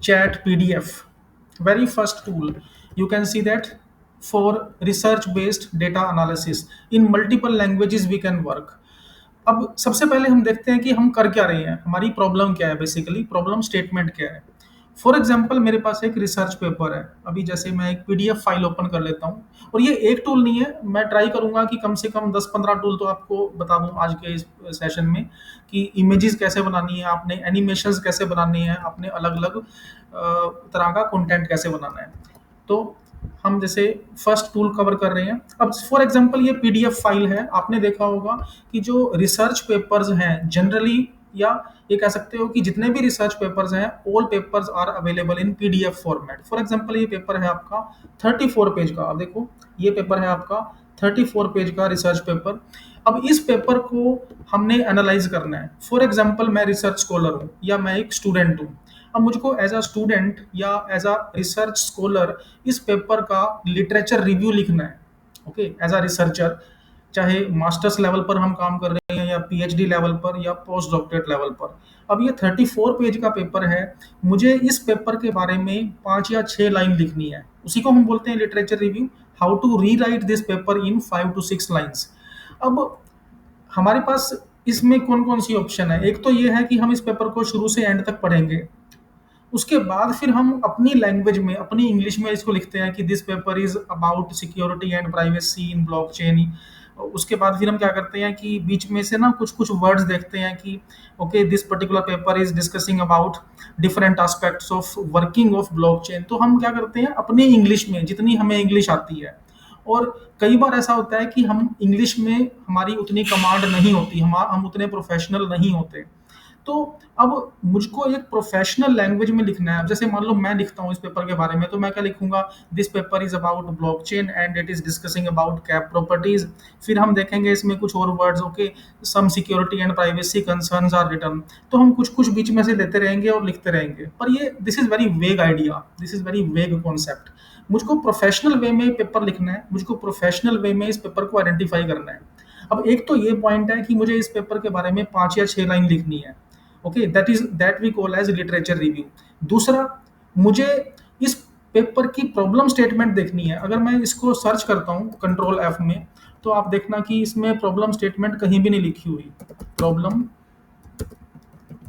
chat pdf, very first tool. You can see that for research based data analysis in multiple languages we can work. अब सबसे पहले हम देखते हैं कि हम कर क्या रहे हैं, हमारी प्रॉब्लम क्या है, बेसिकली प्रॉब्लम स्टेटमेंट क्या है। फॉर एग्जाम्पल मेरे पास एक रिसर्च पेपर है, अभी जैसे मैं एक पीडीएफ फाइल ओपन कर लेता हूँ, और ये एक टूल नहीं है, मैं ट्राई करूंगा कि कम से कम 10-15 टूल तो आपको बता दूं आज के इस सेशन में, कि इमेजेस कैसे बनानी है आपने, एनिमेशंस कैसे बनानी है आपने, अलग अलग तरह का कंटेंट कैसे बनाना है। तो हम जैसे फर्स्ट टूल कवर कर रहे हैं। अब फॉर एग्जांपल ये पीडीएफ फाइल है, आपने देखा होगा कि जो रिसर्च पेपर्स हैं जनरली, या ये कह सकते हो कि जितने भी रिसर्च पेपर्स हैं, all papers are available in PDF format. For example ये पेपर है आपका 34 पेज का, अब देखो ये पेपर है आपका 34 पेज का रिसर्च पेपर। अब इस पेपर को हमने एनालाइज करना है। फॉर एग्जांपल मैं रिसर्च स्कॉलर हूँ या मैं एक स्टूडेंट हूँ। अब मुझको एज अ स्टूडेंट या एज अ रिसर्च स्कॉलर इस पेपर का लिटरेचर रिव्यू लिखना है। ओके, एज अ रिसर्चर, चाहे मास्टर्स लेवल पर हम काम कर रहे हैं या पीएचडी लेवल पर या पोस्ट डॉक्टरेट लेवल पर। अब ये 34 पेज का पेपर है, मुझे इस पेपर के बारे में 5 या 6 लाइन लिखनी है, उसी को हम बोलते हैं literature review. How to rewrite this paper in 5 to 6 lines. अब हमारे पास इसमें कौन कौन सी ऑप्शन है, एक तो ये है कि हम इस पेपर को शुरू से एंड तक पढ़ेंगे, उसके बाद फिर हम अपनी लैंग्वेज में, अपनी इंग्लिश में इसको लिखते हैं कि this paper is about security and privacy in blockchain. उसके बाद फिर हम क्या करते हैं कि बीच में से ना कुछ कुछ वर्ड्स देखते हैं कि okay this particular paper is discussing about different aspects of working of blockchain. तो हम क्या करते हैं अपनी इंग्लिश में, जितनी हमें इंग्लिश आती है, और कई बार ऐसा होता है कि हम इंग्लिश में हमारी उतनी कमांड नहीं होती, हम उतने प्रोफेशनल नहीं होते। तो अब मुझको एक प्रोफेशनल लैंग्वेज में लिखना है। अब जैसे मान लो मैं लिखता हूँ इस पेपर के बारे में, तो मैं क्या लिखूंगा, this paper is about blockchain and it is discussing about cap properties. फिर हम देखेंगे इसमें कुछ और words, okay, some security and privacy concerns are return. तो हम कुछ कुछ बीच में से लेते रहेंगे और लिखते रहेंगे, पर ये this is very vague idea, this is very vague concept. मुझको प्रोफेशनल वे में पेपर लिखना है, मुझको प्रोफेशनल वे में इस पेपर को आइडेंटिफाई करना है। अब एक तो ये पॉइंट है कि मुझे इस पेपर के बारे में 5 या 6 लाइन लिखनी है। Okay, that we call as literature review. दूसरा, मुझे इस पेपर की प्रॉब्लम स्टेटमेंट देखनी है। अगर मैं इसको सर्च करता हूँ कंट्रोल एफ में, तो आप देखना कि इसमें प्रॉब्लम स्टेटमेंट कहीं भी नहीं लिखी हुई। प्रॉब्लम,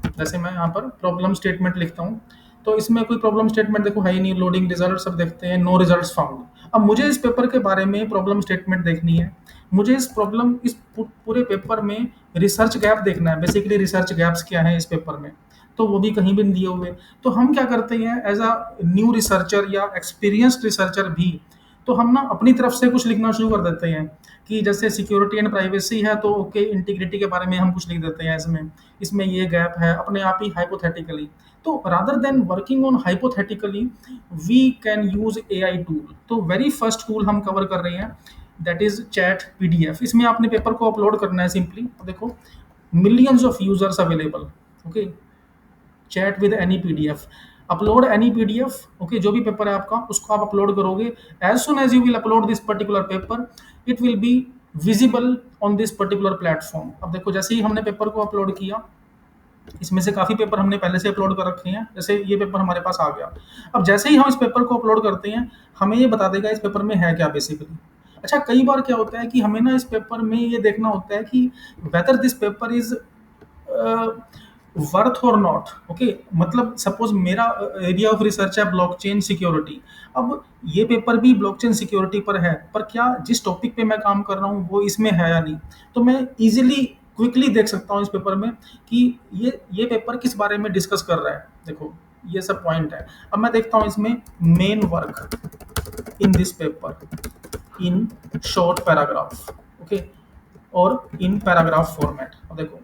जैसे मैं यहाँ पर प्रॉब्लम स्टेटमेंट लिखता हूँ, तो इसमें कोई प्रॉब्लम स्टेटमेंट देखो है ही नहीं। लोडिंग रिजल्ट सब देखते हैं, नो रिजल्ट्स फाउंड। अब मुझे इस पेपर के बारे में प्रॉब्लम स्टेटमेंट देखनी है, मुझे इस पूरे पेपर में रिसर्च गैप देखना है। बेसिकली रिसर्च गैप्स क्या है इस पेपर में, तो वो भी कहीं भी नहीं दिए हुए। तो हम क्या करते हैं एज अ न्यू रिसर्चर या एक्सपीरियंस्ड रिसर्चर भी, तो हम ना अपनी तरफ से कुछ लिखना शुरू कर देते हैं कि जैसे सिक्योरिटी एंड प्राइवेसी है, तो ओके इंटीग्रिटी के बारे में हम कुछ लिख देते हैं, इसमें इसमें ये गैप है, अपने आप ही हाइपोथेटिकली। तो rather than working on hypothetically, we can use AI tool. तो वेरी फर्स्ट टूल हम कवर कर रहे हैं, दैट इज चैट पीडीएफ। इसमें आपने पेपर को अपलोड करना है सिंपली, देखो millions of users available. Okay, chat with any PDF, upload any PDF. Okay, जो भी पेपर है आपका उसको आप अपलोड करोगे, as soon as you will upload this particular paper, it will be visible on this particular platform. अब देखो जैसे ही हमने पेपर को अपलोड किया, इसमें से काफ़ी पेपर हमने पहले से अपलोड कर रखे हैं, जैसे ये पेपर हमारे पास आ गया। अब जैसे ही हम इस पेपर को अपलोड करते हैं, हमें ये बता देगा इस पेपर में है क्या बेसिकली। अच्छा, कई बार क्या होता है कि हमें ना इस पेपर में ये देखना होता है कि whether this paper is worth और नॉट। ओके, मतलब सपोज मेरा एरिया ऑफ रिसर्च है ब्लॉकचेन सिक्योरिटी। अब ये पेपर भी ब्लॉकचेन सिक्योरिटी पर है, पर क्या जिस टॉपिक पे मैं काम कर रहा हूँ वो इसमें है या नहीं। तो मैं इजीली क्विकली देख सकता हूँ इस पेपर में कि ये पेपर किस बारे में डिस्कस कर रहा है। देखो ये सब पॉइंट है। अब मैं देखता हूँ इसमें main work in this paper in short paragraph, okay, और इन पैराग्राफ फॉर्मेट। अब देखो,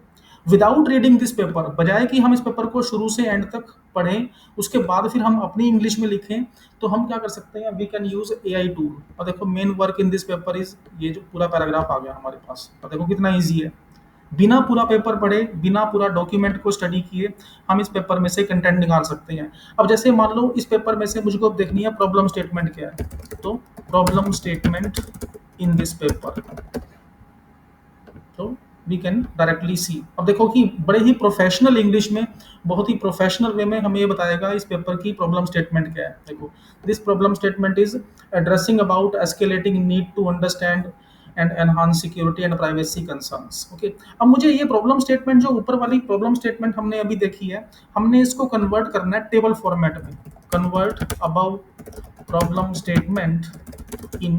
विदाउट रीडिंग दिस पेपर, बजाय कि हम इस पेपर को शुरू से एंड तक पढ़ें, उसके बाद फिर हम अपनी इंग्लिश में लिखें, तो हम क्या कर सकते हैं, we can use AI tool. और देखो main work in this paper is, ये जो पूरा पैराग्राफ आ गया हमारे पास, और देखो कितना ईजी है। बिना पूरा पेपर पढ़े, बिना पूरा डॉक्यूमेंट को स्टडी किए, हम इस पेपर में से कंटेंट निकाल सकते हैं। अब जैसे मान लो इस पेपर में से मुझको अब देखनी है प्रॉब्लम स्टेटमेंट क्या है, तो problem statement in this paper, तो वी कैन डायरेक्टली सी। अब देखो कि बड़े ही प्रोफेशनल इंग्लिश में, बहुत ही प्रोफेशनल वे में हमें ये बताएगा इस पेपर की प्रॉब्लम स्टेटमेंट क्या है। देखो, this problem statement is addressing about escalating need to understand and enhance security and privacy concerns. Okay, अब मुझे ये प्रॉब्लम स्टेटमेंट, जो ऊपर वाली प्रॉब्लम स्टेटमेंट हमने अभी देखी है, हमने इसको कन्वर्ट करना है टेबल फॉर्मेट में। Convert about problem statement in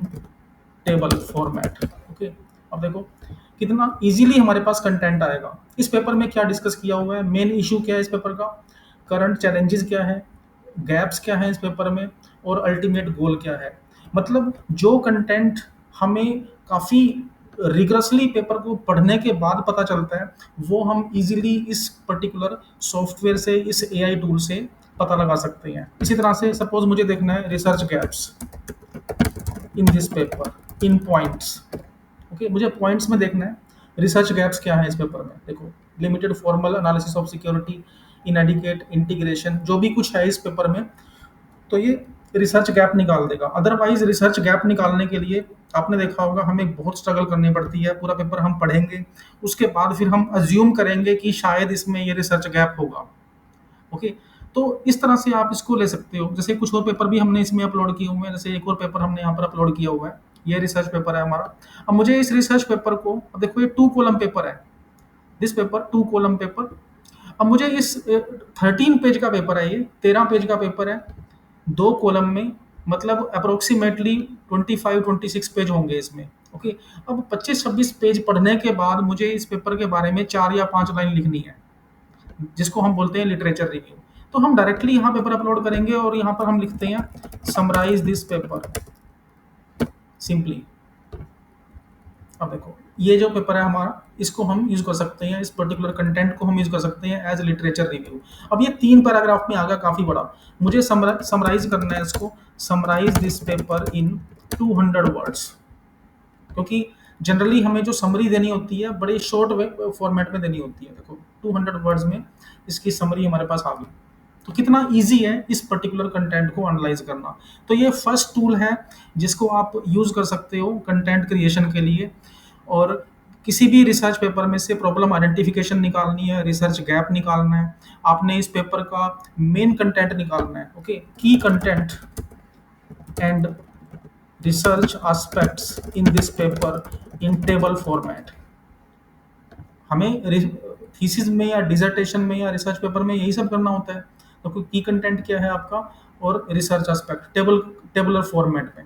table format. Okay, अब देखो कितना इजीली हमारे पास कंटेंट आएगा। इस पेपर में क्या डिस्कस किया हुआ है, मेन इशू क्या है इस पेपर का, करंट चैलेंजेस क्या है, गैप्स क्या है इस पेपर में, और अल्टीमेट गोल क्या है। मतलब जो कंटेंट हमें काफ़ी रिगरसली पेपर को पढ़ने के बाद पता चलता है, वो हम इजीली इस पर्टिकुलर सॉफ्टवेयर से, इस एआई टूल से पता लगा सकते हैं। इसी तरह से सपोज मुझे देखना है research gaps in this paper in points. Okay, मुझे पॉइंट्स में देखना है रिसर्च गैप्स क्या है इस पेपर में। देखो, limited formal analysis of security, inadequate integration, जो भी कुछ है इस पेपर में, तो ये रिसर्च गैप निकाल देगा। अदरवाइज रिसर्च गैप निकालने के लिए आपने देखा होगा हमें बहुत स्ट्रगल करनी पड़ती है। पूरा पेपर हम पढ़ेंगे, उसके बाद फिर हम अज्यूम करेंगे कि शायद इसमें ये रिसर्च गैप होगा। ओके, तो इस तरह से आप इसको ले सकते हो। जैसे कुछ और पेपर भी हमने इसमें अपलोड किए हुए हैं, जैसे एक और पेपर हमने यहाँ पर अपलोड किया हुआ है, ये रिसर्च पेपर है हमारा। अब मुझे इस रिसर्च पेपर को, अब देखो ये 2 कॉलम पेपर है, दिस पेपर 2 कॉलम पेपर। अब मुझे इस 13 पेज का पेपर है, ये 13 पेज का पेपर है, 2 कॉलम में, मतलब अप्रोक्सीमेटली 25-26 पेज होंगे इसमें। ओके, अब 25-26 पेज पढ़ने के बाद मुझे इस पेपर के बारे में 4 या 5 लाइन लिखनी है, जिसको हम बोलते हैं लिटरेचर रिव्यू। तो हम डायरेक्टली यहाँ पेपर अपलोड करेंगे और यहाँ पर हम लिखते हैं समराइज दिस पेपर सिंपली। अब देखो ये जो पेपर है हमारा, इसको हम यूज कर सकते हैं, इस पर्टिकुलर कंटेंट को हम यूज कर सकते हैं एज लिटरेचर रिव्यू। अब ये 3 पैराग्राफ में आ गया, काफी बड़ा। मुझे समराइज करना है इसको, summarize this paper in 200 words, क्योंकि जनरली हमें जो समरी देनी होती है बड़े शॉर्ट फॉर्मेट में देनी होती है। देखो 200 वर्ड्स में इसकी समरी हमारे पास आ गई। तो कितना इजी है इस पर्टिकुलर कंटेंट को एनालाइज करना। तो ये फर्स्ट टूल है जिसको आप यूज कर सकते हो कंटेंट क्रिएशन के लिए। और किसी भी रिसर्च पेपर में से प्रॉब्लम आइडेंटिफिकेशन निकालनी है, रिसर्च गैप निकालना है, आपने इस पेपर का मेन कंटेंट निकालना है। ओके, की content and research aspects in this paper in table format. हमें थीसिस में या डिसर्टेशन में या रिसर्च पेपर में यही सब करना होता है। तो कोई की कंटेंट क्या है आपका, और रिसर्च एस्पेक्ट टेबुलर फॉर्मेट में।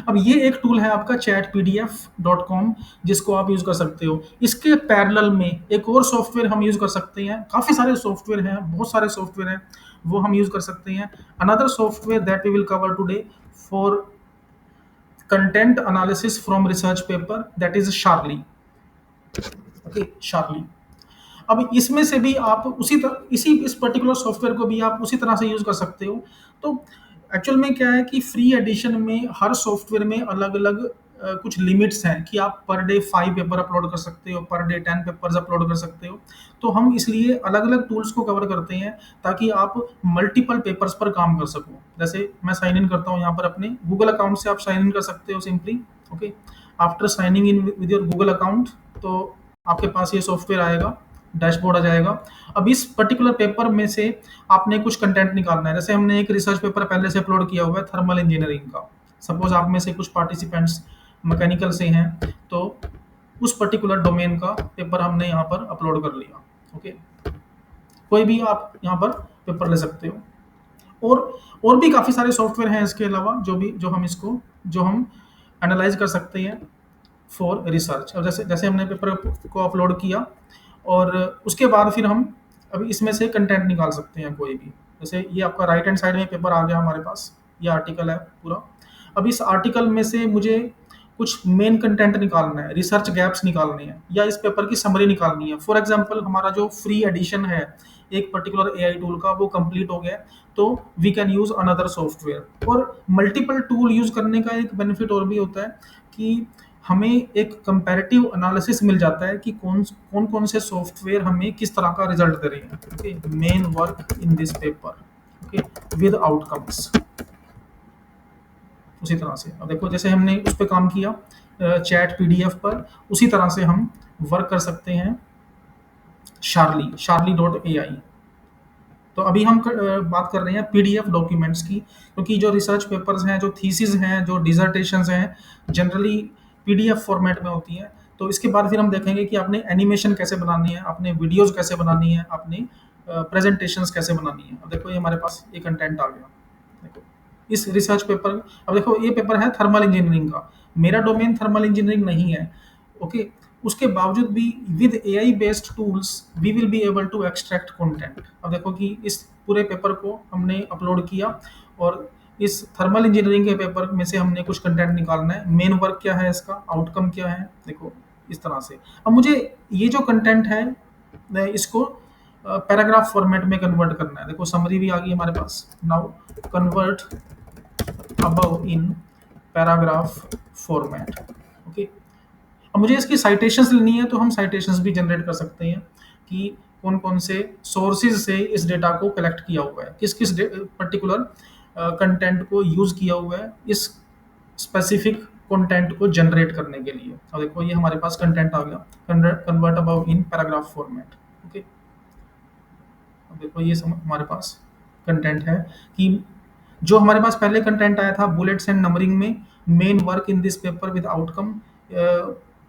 अब ये एक टूल है आपका chatpdf.com, जिसको आप यूज कर सकते हो। इसके पैरेलल में एक और सॉफ्टवेयर हम यूज कर सकते हैं, काफी सारे सॉफ्टवेयर हैं, बहुत सारे सॉफ्टवेयर हैं, वो हम यूज कर सकते हैं। Another software that we will cover today for content analysis from research paper, that is Sharly. Okay, Sharly. अब इसमें से भी आप उसी तरह, इस पर्टिकुलर सॉफ्टवेयर को भी आप उसी तरह से यूज कर सकते हो। तो एक्चुअल में क्या है कि फ्री एडिशन में हर सॉफ्टवेयर में अलग अलग कुछ लिमिट्स हैं कि आप पर डे 5 पेपर अपलोड कर सकते हो, पर डे 10 पेपर्स अपलोड कर सकते हो। तो हम इसलिए अलग अलग टूल्स को कवर करते हैं ताकि आप मल्टीपल पेपर्स पर काम कर सको। जैसे मैं साइन इन करता हूँ यहाँ पर, अपने गूगल अकाउंट से आप साइन इन कर सकते हो simply. Okay, after signing in with your Google account, तो आपके पास ये सॉफ्टवेयर आएगा, डैशबोर्ड आ जाएगा। अब इस पर्टिकुलर पेपर में से आपने कुछ कंटेंट निकालना है। जैसे हमने एक रिसर्च पेपर पहले से अपलोड किया हुआ है थर्मल इंजीनियरिंग का। सपोज आप में से कुछ पार्टिसिपेंट्स मैकेनिकल से हैं, तो उस पर्टिकुलर डोमेन का पेपर हमने यहाँ पर अपलोड कर लिया। ओके, कोई भी आप यहाँ पर पेपर ले सकते हो। और भी काफ़ी सारे सॉफ्टवेयर हैं इसके अलावा, जो हम एनालाइज कर सकते हैं फॉर रिसर्च। और जैसे जैसे हमने पेपर को अपलोड किया, और उसके बाद फिर हम अभी इसमें से कंटेंट निकाल सकते हैं कोई भी। जैसे ये आपका राइट हैंड साइड में पेपर आ गया हमारे पास, ये आर्टिकल है पूरा। अब इस आर्टिकल में से मुझे कुछ मेन कंटेंट निकालना है, रिसर्च गैप्स निकालने हैं, या इस पेपर की समरी निकालनी है। फॉर एग्जांपल हमारा जो फ्री एडिशन है एक पर्टिकुलर एआई टूल का, वो कंप्लीट हो गया, तो we can use another software. और मल्टीपल टूल यूज करने का एक बेनिफिट और भी होता है कि हमें एक कंपैरेटिव एनालिसिस मिल जाता है कि कौन कौन से सॉफ्टवेयर हमें किस तरह का रिजल्ट दे रहे हैं। Okay, main work in this paper, okay, with outcomes. उसी तरह से अब देखो जैसे हमने उस पर काम किया चैट पीडीएफ पर, उसी तरह से हम वर्क कर सकते हैं शार्ली.ai। तो अभी हम बात कर रहे हैं पीडीएफ डॉक्यूमेंट्स की, क्योंकि जो रिसर्च पेपर्स हैं, जो थीसिस हैं, जो डिसर्टेशंस हैं, जनरली पीडीएफ फॉर्मेट में होती हैं। तो इसके बाद फिर हम देखेंगे कि आपने एनिमेशन कैसे बनानी है, आपने वीडियोस कैसे बनानी है, आपने प्रेजेंटेशंस कैसे बनानी है। अब देखो ये हमारे पास ये कंटेंट आ गया। देखो इस रिसर्च पेपर, अब देखो ये पेपर है थर्मल इंजीनियरिंग का, मेरा डोमेन थर्मल इंजीनियरिंग नहीं है। ओके, उसके बावजूद भी with AI based tools we will be able to extract content. अब देखो कि इस पूरे पेपर को हमने अपलोड किया और इस थर्मल इंजीनियरिंग के पेपर में से हमने कुछ कंटेंट निकालना है। मेन वर्क क्या है, इसका आउटकम क्या है, देखो इस तरह से। अब मुझे ये जो कंटेंट है मैं इसको पैराग्राफ फॉर्मेट में कन्वर्ट करना है। देखो समरी भी आ गई हमारे पास। Now convert above in paragraph format. Okay, अब मुझे इसकी साइटेशंस लेनी है, तो हम साइटेशंस भी जनरेट कर सकते हैं कि कौन कौन से सोर्सेज से इस डेटा को कलेक्ट किया हुआ है, किस किस पर्टिकुलर कंटेंट को यूज़ किया हुआ है इस स्पेसिफिक कंटेंट को जनरेट करने के लिए। अब देखो ये हमारे पास कंटेंट आ गया, convert about in paragraph format. Okay, अब देखो ये हमारे पास कंटेंट है कि जो हमारे पास पहले कंटेंट आया था बुलेट्स एंड नंबरिंग में, main work in this paper with outcome,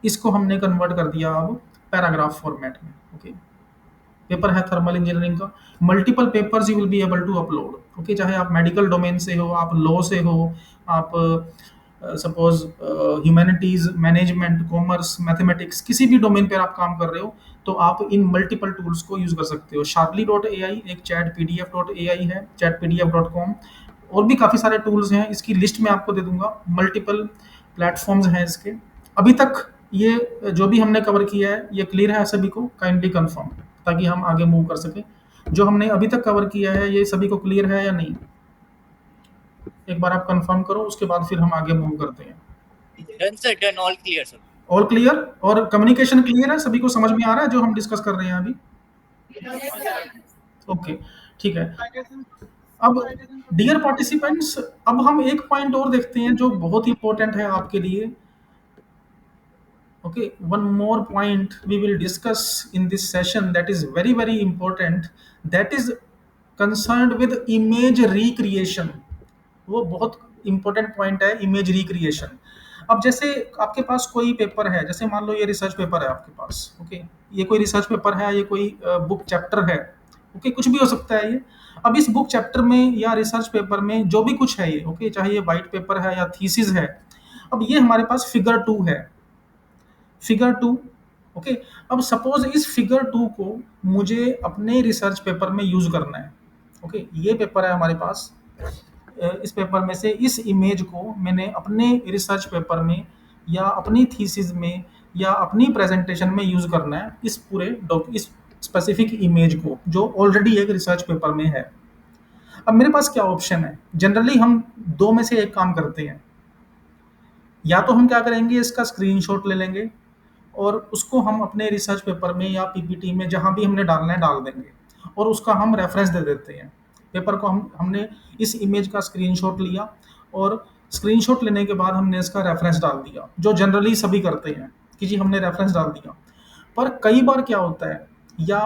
इसको हमने कन्वर्ट कर दिया अब पैराग्राफ फॉर्मेट में। ओके, पेपर है थर्मल इंजीनियरिंग का, multiple papers you will be able to upload. Okay, चाहे आप मेडिकल डोमेन से हो, आप लॉ से हो, आप suppose humanities, management, commerce, mathematics, किसी भी डोमेन पर आप काम कर रहे हो, तो आप इन मल्टीपल टूल्स को यूज कर सकते हो। Sharply.ai एक चैट pdf.ai है, chatpdf.com, और भी काफ़ी सारे टूल्स हैं, इसकी लिस्ट मैं आपको दे दूंगा। मल्टीपल प्लेटफॉर्म्स हैं इसके। अभी तक ये जो भी हमने कवर किया है ये क्लियर है सभी को? काइंडली कंफर्म, ताकि हम आगे मूव कर सकें। जो हमने अभी तक कवर किया है ये सभी को क्लियर है या नहीं? एक बार आप कंफर्म करो, उसके बाद फिर हम आगे मूव करते हैं। Done sir, done, all clear sir. All clear, और कम्युनिकेशन क्लियर है, सभी को समझ में आ रहा है जो हम डिस्कस कर रहे हैं अभी? ओके, ठीक है। अब डियर पार्टिसिपेंट्स, अब हम एक पॉइंट और देखते हैं जो बहुत इंपॉर्टेंट है आपके लिए। Okay, one more point we will discuss in this session that is very very important, that is concerned with image recreation. वो बहुत इंपॉर्टेंट पॉइंट है, इमेज रिक्रिएशन। अब जैसे आपके पास कोई पेपर है, जैसे मान लो ये रिसर्च पेपर है आपके पास। ओके, ये कोई रिसर्च पेपर है, ये कोई बुक चैप्टर है। ओके, कुछ भी हो सकता है ये। अब इस बुक चैप्टर में या रिसर्च पेपर में जो भी कुछ है ये, ओके, चाहे ये वाइट पेपर है या थीसिस है, अब ये हमारे पास फिगर 2 है, फिगर 2। ओके, अब सपोज इस फिगर 2 को मुझे अपने रिसर्च पेपर में यूज करना है। ओके, ये पेपर है हमारे पास, इस पेपर में से इस इमेज को मैंने अपने रिसर्च पेपर में या अपनी थीसिस में या अपनी प्रेजेंटेशन में यूज करना है, इस पूरे इस स्पेसिफिक इमेज को जो ऑलरेडी एक रिसर्च पेपर में है। अब मेरे पास क्या ऑप्शन है? जनरली हम दो में से एक काम करते हैं, या तो हम क्या करेंगे, इसका स्क्रीनशॉट ले लेंगे और उसको हम अपने रिसर्च पेपर में या पीपीटी में जहाँ भी हमने डालना है डाल देंगे, और उसका हम रेफरेंस दे देते हैं। पेपर को हमने इस इमेज का स्क्रीनशॉट लिया और स्क्रीनशॉट लेने के बाद हमने इसका रेफरेंस डाल दिया, जो जनरली सभी करते हैं कि जी हमने रेफरेंस डाल दिया। पर कई बार क्या होता है, या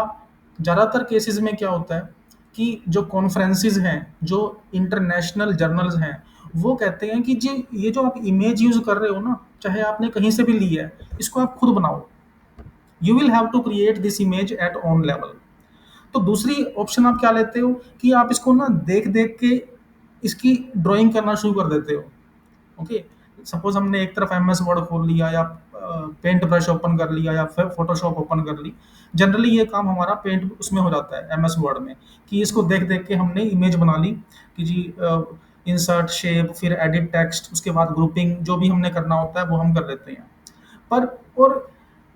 ज़्यादातर केसेस में क्या होता है कि जो कॉन्फ्रेंसेस हैं, जो इंटरनेशनल जर्नल्स हैं, वो कहते हैं कि जी ये जो आप इमेज यूज़ कर रहे हो ना, चाहे आपने कहीं से भी ली है, इसको आप खुद बनाओ। You will have to create this image at on level. तो दूसरी ऑप्शन आप क्या लेते हो कि आप इसको ना देख देख के इसकी ड्राइंग करना शुरू कर देते हो। ओके, सपोज हमने एक तरफ एम एस वर्ड खोल लिया या पेंट ब्रश ओपन कर लिया या फिर फोटोशॉप ओपन कर ली। जनरली ये काम हमारा पेंट उसमें हो जाता है, एम एस वर्ड में, कि इसको देख देख के हमने इमेज बना ली कि जी इंसर्ट शेप, फिर एडिट टेक्स्ट, उसके बाद ग्रुपिंग, जो भी हमने करना होता है वो हम कर लेते हैं। पर और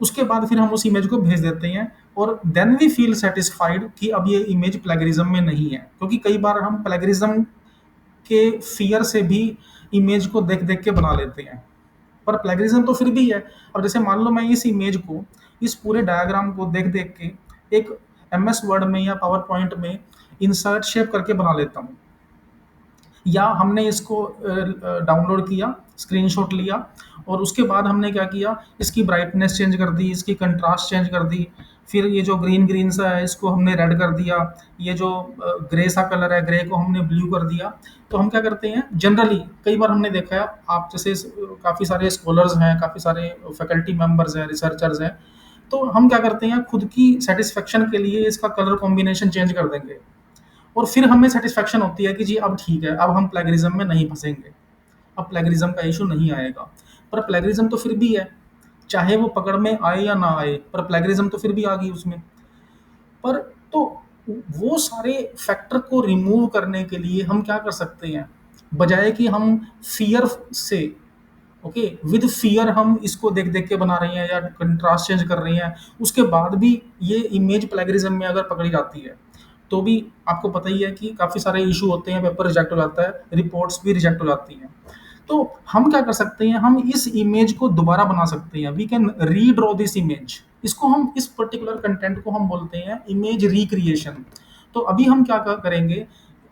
उसके बाद फिर हम उस इमेज को भेज देते हैं, और देन वी फील सेटिस्फाइड कि अब ये इमेज प्लेगरिज्म में नहीं है, क्योंकि कई बार हम प्लेगरिज्म के फियर से भी इमेज को देख देख के बना लेते हैं, पर प्लेगरिज्म तो फिर भी है। अब जैसे मान लो मैं इस इमेज को, इस पूरे डायग्राम को देख देख के एक एम एस वर्ड में या पावर पॉइंट में इंसर्ट शेप करके बना लेता हूँ, या हमने इसको डाउनलोड किया, स्क्रीनशॉट लिया, और उसके बाद हमने क्या किया, इसकी ब्राइटनेस चेंज कर दी, इसकी कंट्रास्ट चेंज कर दी, फिर ये जो ग्रीन ग्रीन सा है इसको हमने रेड कर दिया, ये जो ग्रे सा कलर है, ग्रे को हमने ब्लू कर दिया। तो हम क्या करते हैं जनरली, कई बार हमने देखा है, आप जैसे काफ़ी सारे स्कॉलर्स हैं, काफ़ी सारे फैकल्टी मेंबर्स हैं, रिसर्चर्स हैं, तो हम क्या करते हैं खुद की सेटिस्फेक्शन के लिए इसका कलर कॉम्बिनेशन चेंज कर देंगे, और फिर हमें सेटिस्फेक्शन होती है कि जी अब ठीक है, अब हम प्लेगरिज्म में नहीं फंसेंगे, अब प्लेगरिज्म का इशू नहीं आएगा। पर प्लेगरिज्म तो फिर भी है, चाहे वो पकड़ में आए या ना आए, पर प्लेगरिज्म तो फिर भी आ गई उसमें। पर तो वो सारे फैक्टर को रिमूव करने के लिए हम क्या कर सकते हैं, बजाय कि हम फियर से, ओके, विद फियर हम इसको देख देख के बना रहे हैं या कंट्रास्ट चेंज कर रहे हैं, उसके बाद भी ये इमेज प्लेगरिज्म में अगर पकड़ी जाती है, तो भी आपको पता ही है कि काफ़ी सारे इशू होते हैं, पेपर रिजेक्ट हो जाता है, रिपोर्ट्स भी रिजेक्ट हो जाती हैं। तो हम क्या कर सकते हैं, हम इस इमेज को दोबारा बना सकते हैं, we can redraw this image, इसको हम, इस पर्टिकुलर कंटेंट को हम बोलते हैं इमेज रिक्रिएशन। तो अभी हम क्या करेंगे,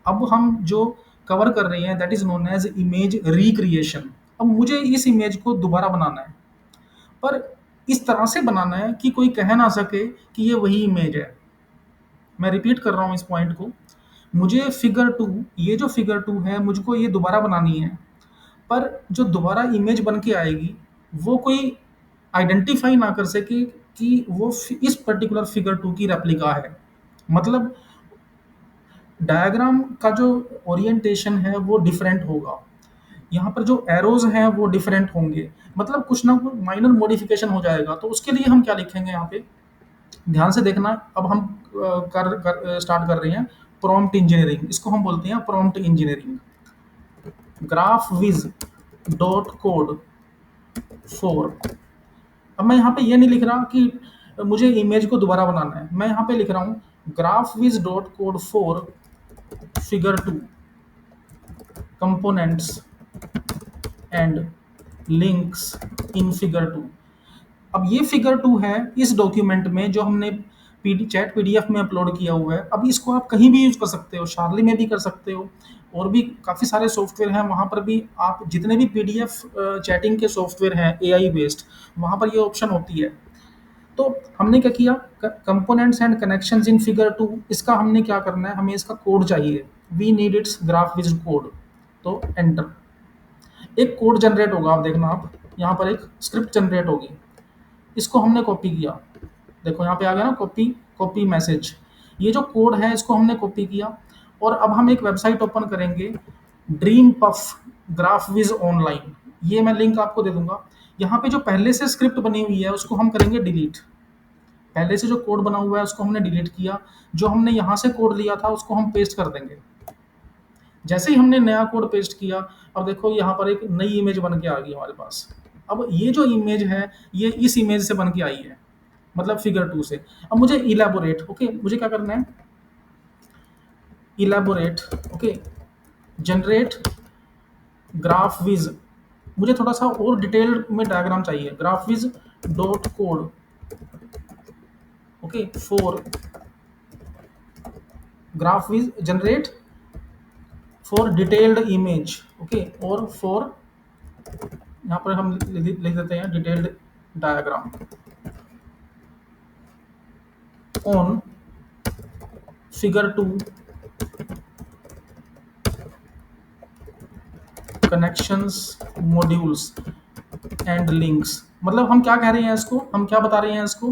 अब हम जो कवर कर रहे हैं that is known as image recreation. अब मुझे इस इमेज को दोबारा बनाना है, पर इस तरह से बनाना है कि कोई कह ना सके कि ये वही इमेज है। मैं रिपीट कर रहा हूँ इस पॉइंट को, मुझे फिगर टू, ये जो फिगर टू है मुझको ये दोबारा बनानी है, पर जो दोबारा इमेज बन के आएगी वो कोई आइडेंटिफाई ना कर सके कि वो इस पर्टिकुलर फिगर टू की रेप्लिका है। मतलब डायग्राम का जो ओरिएंटेशन है वो डिफरेंट होगा, यहाँ पर जो एरोज हैं वो डिफरेंट होंगे, मतलब कुछ ना कुछ माइनर मॉडिफिकेशन हो जाएगा। तो उसके लिए हम क्या लिखेंगे यहाँ पे, ध्यान से देखना। अब हम स्टार्ट कर रहे हैं प्रॉम्प्ट इंजीनियरिंग, इसको हम बोलते हैं prompt engineering. Graphviz dot code 4। अब मैं यहाँ पे ये नहीं लिख रहा कि मुझे इमेज को दोबारा बनाना है, मैं यहाँ पे लिख रहा हूँ Graphviz dot code 4 figure 2 components and links in figure 2। अब ये फिगर 2 है इस डॉक्यूमेंट में जो हमने चैट पीडीएफ में अपलोड किया हुआ है। अब इसको आप कहीं भी यूज़ कर सकते हो, शार्ली में भी कर सकते हो, और भी काफ़ी सारे सॉफ्टवेयर हैं वहाँ पर भी, आप जितने भी पीडीएफ चैटिंग के सॉफ्टवेयर हैं एआई बेस्ड, वहाँ पर ये ऑप्शन होती है। तो हमने क्या किया, components and connections in figure 2, इसका हमने क्या करना है, हमें इसका कोड चाहिए, we need its Graphviz code. तो एंटर, एक कोड जनरेट होगा, आप देखना, आप यहाँ पर एक स्क्रिप्ट जनरेट होगी, इसको हमने कॉपी किया, देखो यहाँ पे आ गया ना, कॉपी कॉपी मैसेज, ये जो कोड है इसको हमने कॉपी किया। और अब हम एक वेबसाइट ओपन करेंगे, dream puff Graphviz online, ये मैं लिंक आपको दे दूंगा। यहाँ पे जो पहले से स्क्रिप्ट बनी हुई है उसको हम करेंगे डिलीट, पहले से जो कोड बना हुआ है उसको हमने डिलीट किया, जो हमने यहाँ से कोड लिया था उसको हम पेस्ट कर देंगे। जैसे ही हमने नया कोड पेस्ट किया, अब देखो यहाँ पर एक नई इमेज बन के आ गई हमारे पास। अब ये जो इमेज है ये इस इमेज से बन के आई है, मतलब फिगर 2 से। अब मुझे इलेबोरेट, ओके, मुझे क्या करना है, elaborate, okay, generate Graphviz, मुझे थोड़ा सा और डिटेल में डायग्राम चाहिए, Graphviz dot code, okay, for Graphviz generate for detailed image, okay, और फॉर, यहाँ पर हम लिख देते हैं detailed diagram on figure 2 connections modules and links. मतलब हम क्या कह रहे हैं इसको, हम क्या बता रहे हैं इसको,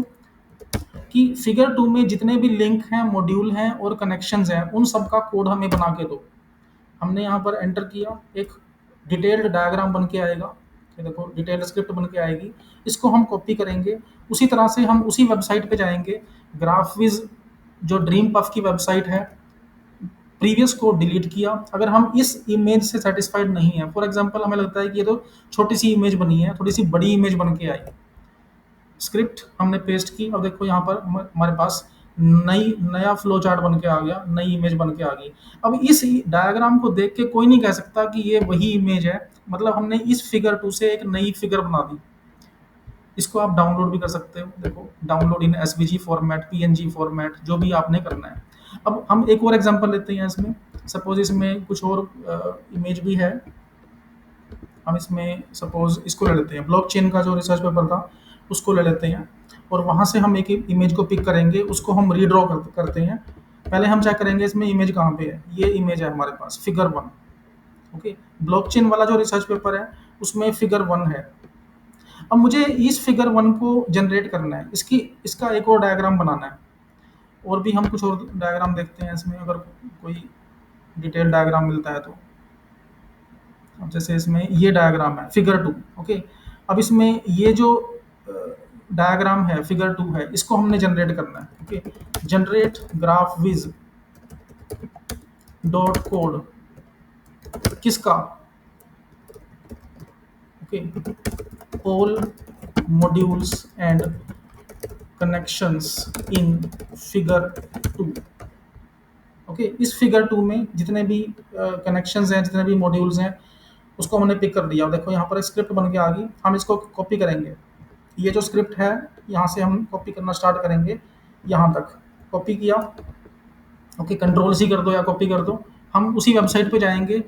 कि फिगर 2 में जितने भी लिंक हैं, मॉड्यूल हैं और कनेक्शंस हैं, उन सब का कोड हमें बना के दो। हमने यहाँ पर एंटर किया, एक डिटेल्ड डायग्राम बन के आएगा, ये देखो डिटेल्ड स्क्रिप्ट बन के आएगी, इसको हम कॉपी करेंगे, उसी तरह से हम उसी वेबसाइट पे जाएंगे, ग्राफविज जो ड्रीम पफ की वेबसाइट है, प्रीवियस को डिलीट किया। अगर हम इस इमेज से सेटिस्फाइड नहीं है, फॉर एग्जांपल हमें लगता है कि ये तो छोटी सी इमेज बनी है, थोड़ी सी बड़ी इमेज बन के आई, स्क्रिप्ट हमने पेस्ट की, अब देखो यहाँ पर हमारे पास नया फ्लो चार्ट बन के आ गया, नई इमेज बन के आ गई। अब इस डायग्राम को देख के कोई नहीं कह सकता कि ये वही इमेज है, मतलब हमने इस फिगर 2 से एक नई फिगर बना दी। इसको आप डाउनलोड भी कर सकते हो, देखो download in SVG format, PNG format, जो भी आपने करना है। अब हम एक और एग्जांपल लेते हैं इसमें, सपोज इसमें कुछ और इमेज भी है, हम इसमें सपोज इसको ले लेते हैं, ब्लॉकचेन का जो रिसर्च पेपर था उसको ले लेते हैं, और वहाँ से हम एक इमेज को पिक करेंगे, उसको हम रीड्रॉ करते हैं। पहले हम चेक करेंगे इसमें इमेज कहाँ पे है, ये इमेज है हमारे पास फिगर 1। ओके, ब्लॉकचेन वाला जो रिसर्च पेपर है उसमें फिगर 1 है। अब मुझे इस फिगर 1 को जनरेट करना है, इसकी इसका एक और डायग्राम बनाना है, और भी हम कुछ और डायग्राम देखते हैं इसमें, अगर कोई डिटेल डायग्राम मिलता है तो। अब जैसे इसमें ये डायग्राम है फिगर 2। ओके, अब इसमें ये जो डायग्राम है फिगर 2 है, इसको हमने जनरेट करना है। Okay, generate Graphviz dot code किसका, okay, all modules and connections in figure 2। Okay, इस फिगर 2 में जितने भी कनेक्शंस हैं, जितने भी मॉड्यूल्स हैं, उसको हमने पिक कर दिया। देखो यहाँ पर स्क्रिप्ट बन के आ गई, हम इसको कॉपी करेंगे। ये जो स्क्रिप्ट है यहाँ से हम कॉपी करना स्टार्ट करेंगे, यहाँ तक कॉपी किया। ओके, कंट्रोल सी कर दो या कॉपी कर दो। हम उसी वेबसाइट पे जाएंगे,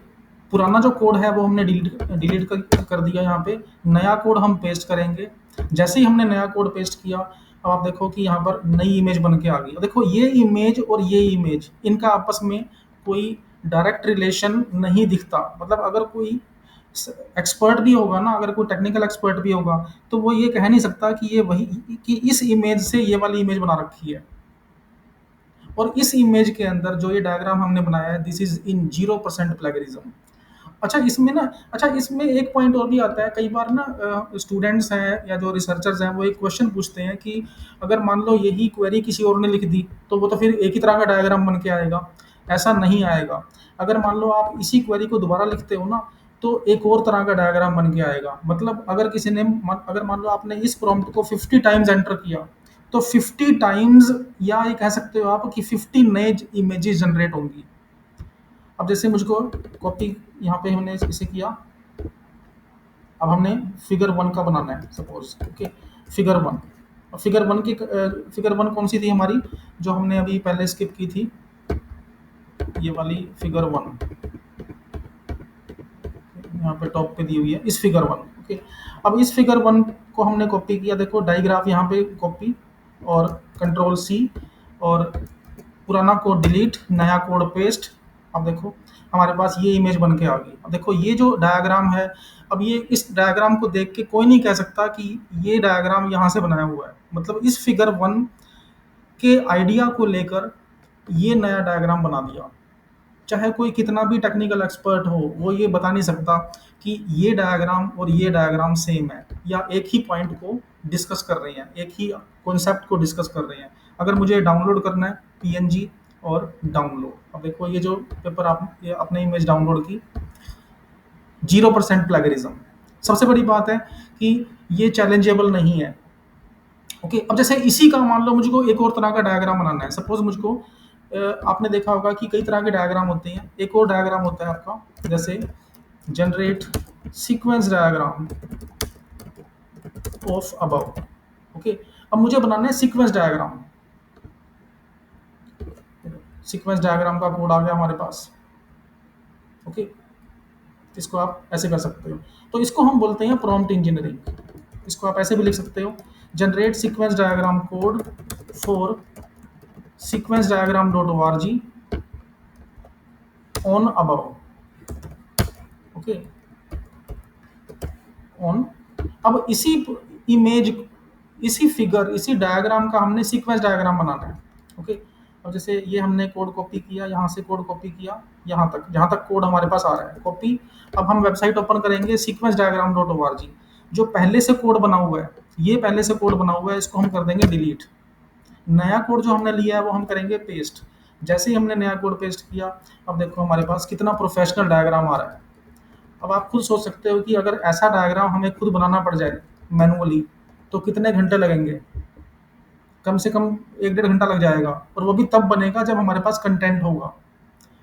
पुराना जो कोड है वो हमने डिलीट कर दिया, यहाँ पे नया कोड हम पेस्ट करेंगे। जैसे ही हमने नया कोड पेस्ट किया, अब आप देखो कि यहाँ पर नई इमेज बन के आ गई। देखो ये इमेज और ये इमेज, इनका आपस में कोई डायरेक्ट रिलेशन नहीं दिखता। मतलब अगर कोई एक्सपर्ट भी होगा ना, अगर कोई टेक्निकल एक्सपर्ट भी होगा, तो वो ये कह नहीं सकता कि ये वही, कि इस इमेज से ये वाली इमेज बना रखी है। और इस इमेज के अंदर जो ये डायग्राम हमने बनाया है, दिस इज इन 0% प्लेगरिज्म। अच्छा इसमें एक पॉइंट और भी आता है, कई बार ना स्टूडेंट्स हैं या जो रिसर्चर्स हैं वो एक क्वेश्चन पूछते हैं कि अगर मान लो यही क्वेरी किसी और ने लिख दी तो वो तो फिर एक ही तरह का डायग्राम बन के आएगा। ऐसा नहीं आएगा। अगर मान लो आप इसी क्वेरी को दोबारा लिखते हो ना, तो एक और तरह का डायग्राम बन के आएगा। मतलब अगर किसी ने अगर मान लो आपने इस प्रॉम्प्ट को 50 टाइम्स एंटर किया, तो 50 टाइम्स, या ये कह सकते हो आप कि 50 नए इमेजेस जनरेट होंगी। अब जैसे मुझको कॉपी, यहाँ पे हमने इसे किया, अब हमने फिगर 1 का बनाना है सपोज। ओके, फिगर 1, फिगर 1 कौन सी थी हमारी, जो हमने अभी पहले स्किप की थी, ये वाली फिगर 1 यहाँ पे टॉप पे दी हुई है, इस फिगर 1। ओके, अब इस फिगर 1 को हमने कॉपी किया, देखो डाइग्राफ यहाँ पे कॉपी और कंट्रोल सी, और पुराना कोड डिलीट, नया कोड पेस्ट। अब देखो हमारे पास ये इमेज बन के आ गई। अब देखो ये जो डायग्राम है, अब ये इस डायग्राम को देख के कोई नहीं कह सकता कि ये डायग्राम यहाँ से बनाया हुआ है। मतलब इस फिगर 1 के आइडिया को लेकर ये नया डायग्राम बना दिया। चाहे कोई कितना भी टेक्निकल एक्सपर्ट हो, वो ये बता नहीं सकता कि ये डायग्राम और ये डायग्राम सेम है, या एक ही पॉइंट को डिस्कस कर रहे हैं, एक ही कॉन्सेप्ट को डिस्कस कर रहे हैं। अगर मुझे डाउनलोड करना है पीएनजी और डाउनलोड, अब देखो ये जो पेपर ये अपने इमेज डाउनलोड की, 0% प्लेगरिज्म। सबसे बड़ी बात है कि ये चैलेंजेबल नहीं है। ओके, अब जैसे इसी का मान लो मुझको एक और तरह का डायग्राम बनाना है। सपोज मुझको आपने देखा होगा कि कई तरह के डायग्राम होते हैं। एक और डायग्राम होता है आपका, जैसे generate sequence diagram of above. Okay, अब मुझे बनाना है सीक्वेंस डायग्राम। सीक्वेंस डायग्राम का कोड आ गया हमारे पास। ओके, इसको आप ऐसे कर सकते हो। तो इसको हम बोलते हैं प्रॉम्प्ट इंजीनियरिंग। इसको आप ऐसे भी लिख सकते हो, generate sequence diagram code for sequence diagram dot O R G on above. Okay, on, अब इसी इमेज, इसी फिगर, इसी डायग्राम का हमने सीक्वेंस डायग्राम बनाना है। ओके, अब जैसे ये हमने कोड कॉपी किया, यहाँ से कोड कॉपी किया, यहाँ तक जहाँ तक कोड हमारे पास आ रहा है कॉपी। अब हम वेबसाइट ओपन करेंगे sequence diagram dot O R G. जो पहले से कोड बना हुआ है, ये पहले से कोड बना हुआ है, इसको हम कर देंगे डिलीट। नया कोड जो हमने लिया है वो हम करेंगे पेस्ट। जैसे ही हमने नया कोड पेस्ट किया, अब देखो हमारे पास कितना प्रोफेशनल डायग्राम आ रहा है। अब आप खुद सोच सकते हो कि अगर ऐसा डायग्राम हमें खुद बनाना पड़ जाए मैनुअली, तो कितने घंटे लगेंगे। कम से कम 1 डेढ़ घंटा लग जाएगा, और वो भी तब बनेगा जब हमारे पास कंटेंट होगा।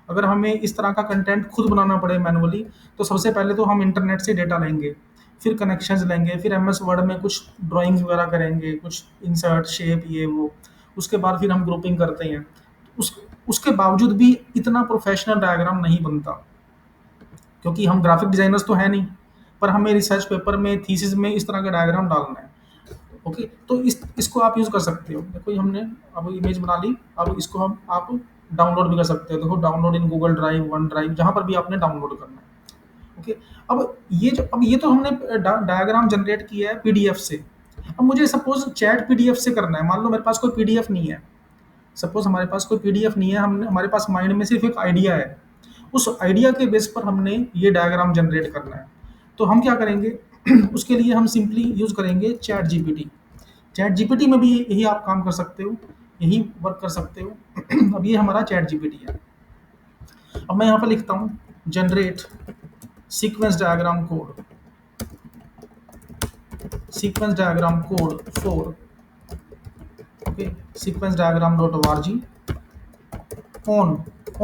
अगर हमें इस तरह का कंटेंट खुद बनाना पड़े मैनुअली, तो सबसे पहले तो हम इंटरनेट से डेटा लेंगे, फिर कनेक्शंस लेंगे, फिर एमएस वर्ड में कुछ ड्राइंग्स वगैरह करेंगे, कुछ इंसर्ट शेप ये वो। उसके बाद फिर हम ग्रुपिंग करते हैं। उस उसके बावजूद भी इतना प्रोफेशनल डायग्राम नहीं बनता, क्योंकि हम ग्राफिक डिजाइनर्स तो है नहीं, पर हमें रिसर्च पेपर में, थीसिस में इस तरह का डायग्राम डालना है। ओके, तो इसको आप यूज़ कर सकते हो। देखो ये हमने अब इमेज बना ली, अब इसको हम आप डाउनलोड भी कर सकते हो। देखो download in Google drive, one drive, जहाँ पर भी आपने डाउनलोड करना है। ओके, अब ये तो हमने डायग्राम जनरेट किया है पीडीएफ से। अब मुझे सपोज चैट पीडीएफ से करना है। मान लो मेरे पास कोई पीडीएफ नहीं है, सपोज हमारे पास कोई पीडीएफ नहीं है, हमने हमारे पास माइंड में सिर्फ एक आइडिया है। उस आइडिया के बेस पर हमने ये डायग्राम जनरेट करना है। तो हम क्या करेंगे उसके लिए हम सिंपली यूज करेंगे चैट जीपीटी। चैट जीपीटी में भी यही आप काम कर सकते हो, यही वर्क कर सकते हो। अब ये हमारा चैट जीपीटी है। अब मैं यहाँ पर लिखता हूँ generate sequence diagram code, sequence diagram code for, okay, sequence diagram dot O R G on,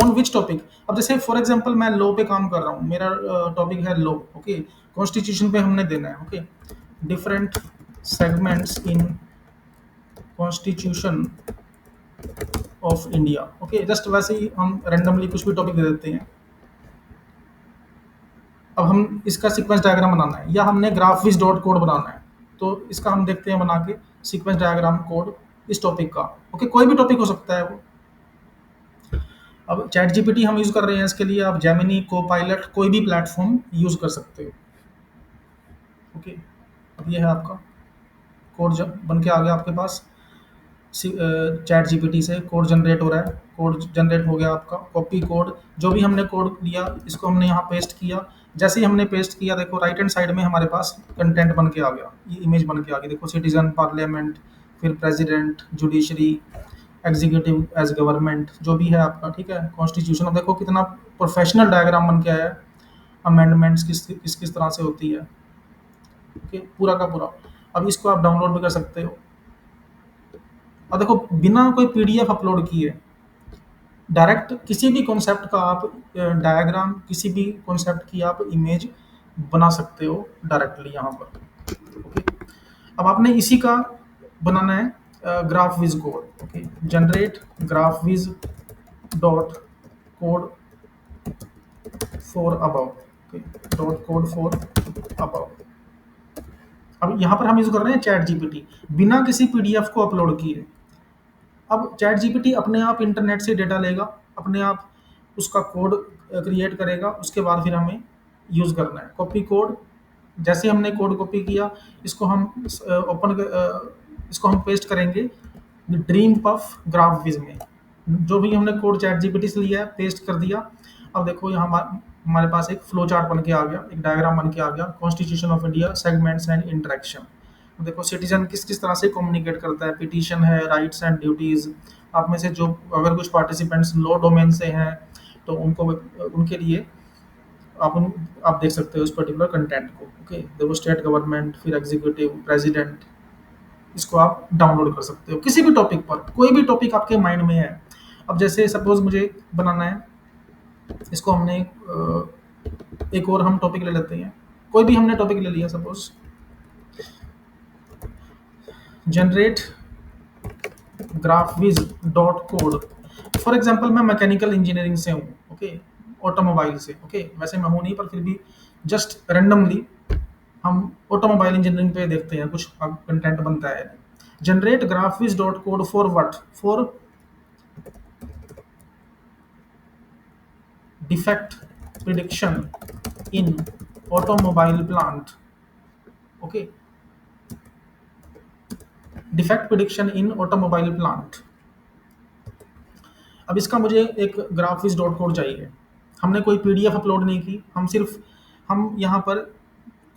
on which topic. अब जैसे फॉर एग्जांपल मैं लॉ पे काम कर रहा हूँ, मेरा टॉपिक है लॉ। ओके, कॉन्स्टिट्यूशन पे हमने देना है। Okay, different segments in constitution of India. Okay, just वैसे ही हम रैंडमली कुछ भी टॉपिक दे देते हैं। अब हम इसका सीक्वेंस डायग्राम बनाना है, या हमने ग्राफिक्स डॉट कोड बनाना है, तो इसका हम देखते हैं बना के सीक्वेंस डायग्राम कोड इस टॉपिक का। ओके, कोई भी टॉपिक हो सकता है वो। अब चैट जीपीटी हम यूज़ कर रहे हैं, इसके लिए आप जेमिनी, को पायलट, कोई भी प्लेटफॉर्म यूज़ कर सकते हो। ओके, अब ये है आपका कोड जब बन के आ गया आपके पास। चैट जीपीटी से कोड जनरेट हो रहा है, कोड जनरेट हो गया आपका। कॉपी कोड, जो भी हमने कोड लिया इसको हमने यहाँ पेस्ट किया। जैसे ही हमने पेस्ट किया, देखो राइट हैंड साइड में हमारे पास कंटेंट बन के आ गया, ये इमेज बन के आ गई। देखो सिटीजन, पार्लियामेंट, फिर president, judiciary, executive as government, जो भी है आपका, ठीक है, कॉन्स्टिट्यूशन। अब देखो कितना प्रोफेशनल डायग्राम बन के आया है। अमेंडमेंट्स किस तरह से होती है, ओके, पूरा का पूरा। अब इसको आप डाउनलोड भी कर सकते हो। और देखो बिना कोई पीडीएफ अपलोड किए डायरेक्ट किसी भी कॉन्सेप्ट का आप डायग्राम, किसी भी कॉन्सेप्ट की आप इमेज बना सकते हो डायरेक्टली यहाँ पर। ओके, अब आपने इसी का बनाना है Graphviz code. Okay, generate Graphviz dot code for above, okay, dot code for above. अब यहाँ पर हम यूज कर रहे हैं चैट जीपीटी, बिना किसी पीडीएफ को अपलोड किए। अब चैट जीपीटी अपने आप इंटरनेट से डेटा लेगा, अपने आप उसका कोड क्रिएट करेगा, उसके बाद फिर हमें यूज़ करना है कॉपी कोड। जैसे हमने कोड कॉपी किया, इसको हम इसको हम पेस्ट करेंगे ड्रीम पफ ग्राफ विज में। जो भी हमने कोड चैट जीपीटी से लिया है, पेस्ट कर दिया। अब देखो यहाँ हमारे पास एक फ्लो चार्ट बन के आ गया, एक डायग्राम बन के आ गया, constitution of India, segments and interaction. देखो सिटीजन किस किस तरह से कम्युनिकेट करता है, पिटीशन है, राइट्स एंड ड्यूटीज। आप में से जो अगर कुछ पार्टिसिपेंट्स लो डोमेन से हैं, तो उनको, उनके लिए आप देख सकते हो इस पर्टिकुलर कंटेंट को। ओके, देखो स्टेट गवर्नमेंट, फिर एग्जीक्यूटिव, प्रेसिडेंट, इसको आप डाउनलोड कर सकते हो किसी भी टॉपिक पर, कोई भी टॉपिक आपके माइंड में है। अब जैसे सपोज मुझे बनाना है, इसको हमने एक और हम टॉपिक ले लेते हैं, कोई भी हमने टॉपिक ले लिया, suppose generate Graphviz dot code. For example मैं मैकेनिकल इंजीनियरिंग से हूँ, ओके, ऑटोमोबाइल से। ओके, वैसे मैं हूँ नहीं, पर फिर भी जस्ट रैंडमली हम ऑटोमोबाइल इंजीनियरिंग पे देखते हैं कुछ कंटेंट बनता है। Generate Graphviz dot code for what, for defect prediction in automobile plant. Okay, defect prediction in automobile plant. अब इसका मुझे एक ग्राफिक्स डॉट कोड चाहिए। हमने कोई पीडीएफ अपलोड नहीं की, हम यहाँ पर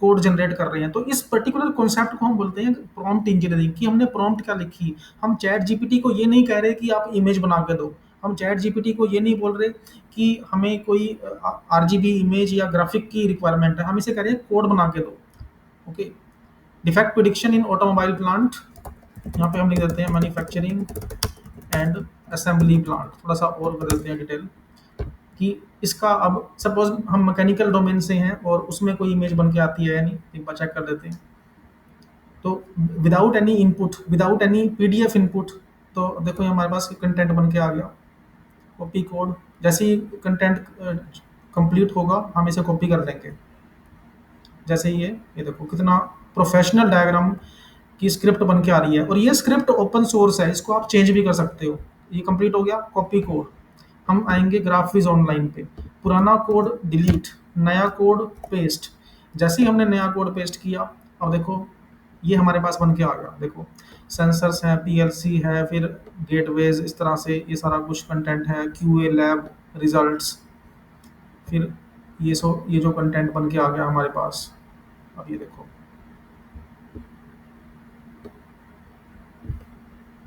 कोड जनरेट कर रहे हैं। तो इस पर्टिकुलर कॉन्सेप्ट को हम बोलते हैं प्रॉम्प्ट इंजीनियरिंग। कि हमने प्रॉम्प्ट क्या लिखी, हम चैट जीपीटी को ये नहीं कह रहे कि आप इमेज बना के दो, हम चैट जीपीटी को ये नहीं बोल रहे कि हमें कोई आरजीबी इमेज या ग्राफिक की रिक्वायरमेंट है, हम इसे कह रहे हैं कोड बना के दो। Okay, defect prediction in automobile plant, यहाँ पे हम लिख देते हैं मैन्युफैक्चरिंग एंड असेंबली प्लांट। थोड़ा सा और बदलते हैं डिटेल कि इसका, अब सपोज हम मैकेनिकल डोमेन से हैं और उसमें कोई इमेज बन के आती है या नहीं, एक बार चेक कर लेते हैं। तो without any input, without any PDF input, तो देखो ये हमारे पास कंटेंट बन के आ गया। कॉपी कोड, जैसे ही कंटेंट कंप्लीट होगा हम इसे कॉपी कर लेंगे। जैसे ये देखो कितना प्रोफेशनल डायग्राम की स्क्रिप्ट बन के आ रही है, और ये स्क्रिप्ट ओपन सोर्स है, इसको आप चेंज भी कर सकते हो। ये कंप्लीट हो गया कॉपी कोड। हम आएंगे ग्राफविज ऑनलाइन पे, पुराना कोड डिलीट, नया कोड पेस्ट। जैसे ही हमने नया कोड पेस्ट किया, अब देखो ये हमारे पास बन के आ गया। देखो सेंसर्स हैं, पीएलसी है, फिर गेटवेज, इस तरह से ये सारा कुछ कंटेंट है, क्यूए लैब रिजल्ट्स। फिर ये जो कंटेंट बन के आ गया हमारे पास। अब ये देखो,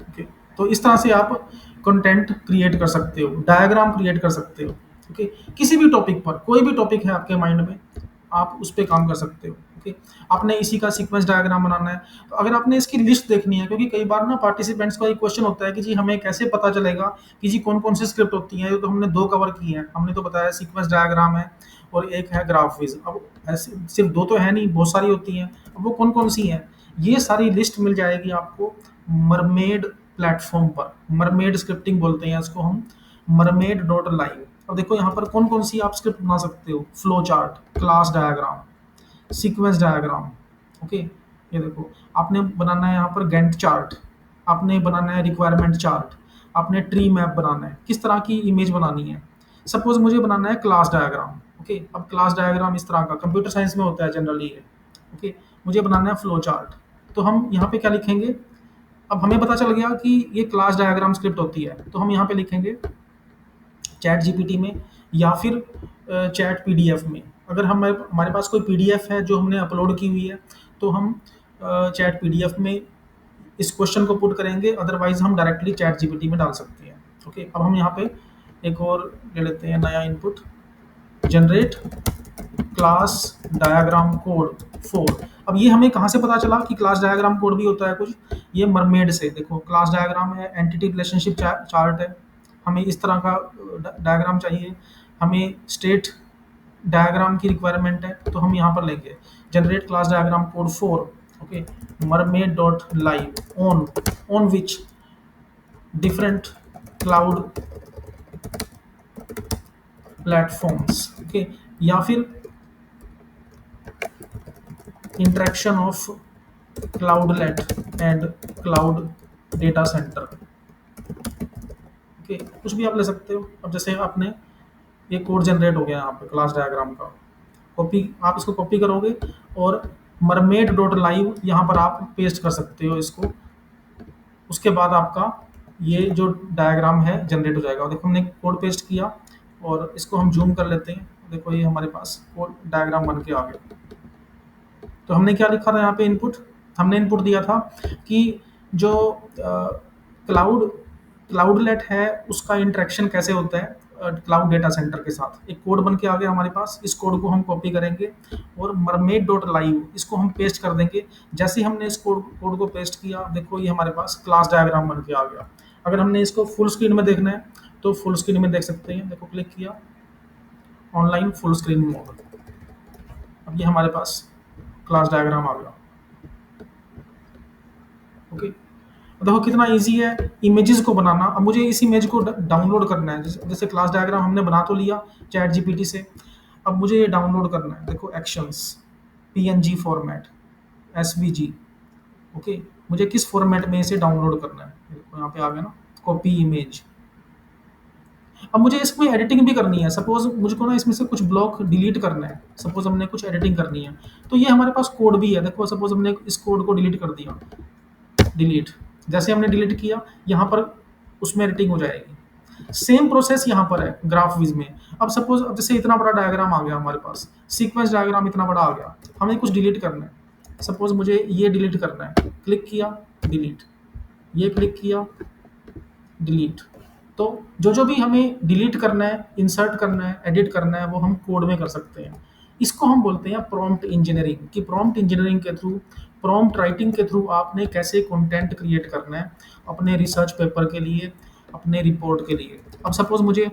ओके। तो इस तरह से आप कंटेंट क्रिएट कर सकते हो, डायग्राम क्रिएट कर सकते हो। ओके, किसी भी टॉपिक पर, कोई भी टॉपिक है आपके माइंड में, आप उस पर काम कर सकते हो। ओके, आपने इसी का सीक्वेंस डायग्राम बनाना है, तो अगर आपने इसकी लिस्ट देखनी है, क्योंकि कई बार ना पार्टिसिपेंट्स का एक क्वेश्चन होता है कि जी हमें कैसे पता चलेगा कि जी कौन कौन सी स्क्रिप्ट होती है। ये तो हमने दो कवर की है, हमने तो बताया सीक्वेंस डायग्राम है और एक है ग्राफविज। अब ऐसे सिर्फ दो तो है नहीं, बहुत सारी होती हैं। अब वो कौन कौन सी हैं, ये सारी लिस्ट मिल जाएगी आपको मरमेड प्लेटफॉर्म पर। मरमेड स्क्रिप्टिंग बोलते हैं इसको हम, मरमेड डॉट लाइव। अब देखो यहाँ पर कौन कौन सी आप स्क्रिप्ट बना सकते हो, flow chart, class diagram, sequence diagram. Okay, ये देखो आपने बनाना है यहाँ पर गैंट चार्ट, आपने बनाना है रिक्वायरमेंट चार्ट, आपने ट्री मैप बनाना है, किस तरह की इमेज बनानी है। सपोज मुझे बनाना है क्लास डायग्राम। ओके, अब क्लास डायग्राम इस तरह का कंप्यूटर साइंस में होता है जनरली है। ओके, मुझे बनाना है फ्लो चार्ट, तो हम यहाँ पे क्या लिखेंगे। अब हमें पता चल गया कि ये क्लास डायग्राम स्क्रिप्ट होती है, तो हम यहाँ पे लिखेंगे चैट जीपीटी में, या फिर चैट पीडीएफ में। अगर हम हमारे पास कोई पीडीएफ है जो हमने अपलोड की हुई है, तो हम चैट पीडीएफ में इस क्वेश्चन को पुट करेंगे, अदरवाइज हम डायरेक्टली चैट जीपीटी में डाल सकते हैं। ओके, अब हम यहाँ पे एक और ले लेते हैं नया input, generate class diagram code 4। अब ये हमें कहाँ से पता चला कि क्लास डायग्राम कोड भी होता है कुछ, ये मरमेड से। देखो क्लास डायग्राम है, एंटिटी रिलेशनशिप चार्ट है, हमें इस तरह का डायग्राम चाहिए। हमें स्टेट डायग्राम की रिक्वायरमेंट है, तो हम यहाँ पर लेंगे generate class diagram code 4। Okay, mermaid dot live on which different cloud platforms. Okay, या फिर interaction of cloudlet and cloud data centre. Okay, कुछ भी आप ले सकते हो। अब जैसे आपने ये कोड जनरेट हो गया यहाँ पे क्लास डायग्राम का, कॉपी, आप इसको कॉपी करोगे और मरमेड डॉट लाइव यहाँ पर आप पेस्ट कर सकते हो इसको। उसके बाद आपका ये जो डायग्राम है जनरेट हो जाएगा। देखो हमने कोड पेस्ट किया, और इसको हम जूम कर लेते हैं। देखो ये हमारे पास कोड डायग्राम बन के आ गया। तो हमने क्या लिखा था यहाँ पे इनपुट, हमने इनपुट दिया था कि जो क्लाउड क्लाउडलेट है उसका इंटरेक्शन कैसे होता है क्लाउड डेटा सेंटर के साथ। एक कोड बन के आ गया हमारे पास, इस कोड को हम कॉपी करेंगे और मरमेड डॉट लाइव इसको हम पेस्ट कर देंगे। जैसे ही हमने इस कोड को पेस्ट किया, देखो ये हमारे पास क्लास डायग्राम बन के आ गया। अगर हमने इसको फुल स्क्रीन में देखना है तो फुल स्क्रीन में देख सकते हैं। देखो क्लिक किया, ऑनलाइन फुल स्क्रीन मोड, अब ये हमारे पास क्लास डायग्राम आ गया। ओके, देखो कितना इजी है इमेजेस को बनाना। अब मुझे इस इमेज को डाउनलोड करना है, जैसे क्लास डायग्राम हमने बना तो लिया चैट जीपीटी से, अब मुझे ये डाउनलोड करना है। देखो actions, PNG format, SVG. Okay, मुझे किस फॉर्मेट में इसे डाउनलोड करना है, देखो यहाँ पे आ गया ना, कॉपी इमेज। अब मुझे इसमें एडिटिंग भी करनी है। सपोज मुझको ना इसमें से कुछ ब्लॉक डिलीट करना है, सपोज हमने कुछ एडिटिंग करनी है, तो ये हमारे पास कोड भी है। देखो सपोज हमने इस कोड को डिलीट कर दिया, डिलीट, जैसे हमने डिलीट किया यहाँ पर उसमें एडिटिंग हो जाएगी। सेम प्रोसेस यहाँ पर है ग्राफविज में। अब सपोज अब जैसे इतना बड़ा डायग्राम आ गया हमारे पास, सीक्वेंस डायग्राम इतना बड़ा आ गया, हमें कुछ डिलीट करना है। सपोज मुझे ये डिलीट करना है, क्लिक किया डिलीट, ये क्लिक किया डिलीट। तो जो भी हमें डिलीट करना है, इंसर्ट करना है, एडिट करना है, वो हम कोड में कर सकते हैं। इसको हम बोलते हैं प्रॉम्प्ट इंजीनियरिंग। कि प्रॉम्प्ट इंजीनियरिंग के थ्रू, प्रॉम्प्ट राइटिंग के थ्रू आपने कैसे कंटेंट क्रिएट करना है अपने रिसर्च पेपर के लिए, अपने रिपोर्ट के लिए। अब सपोज मुझे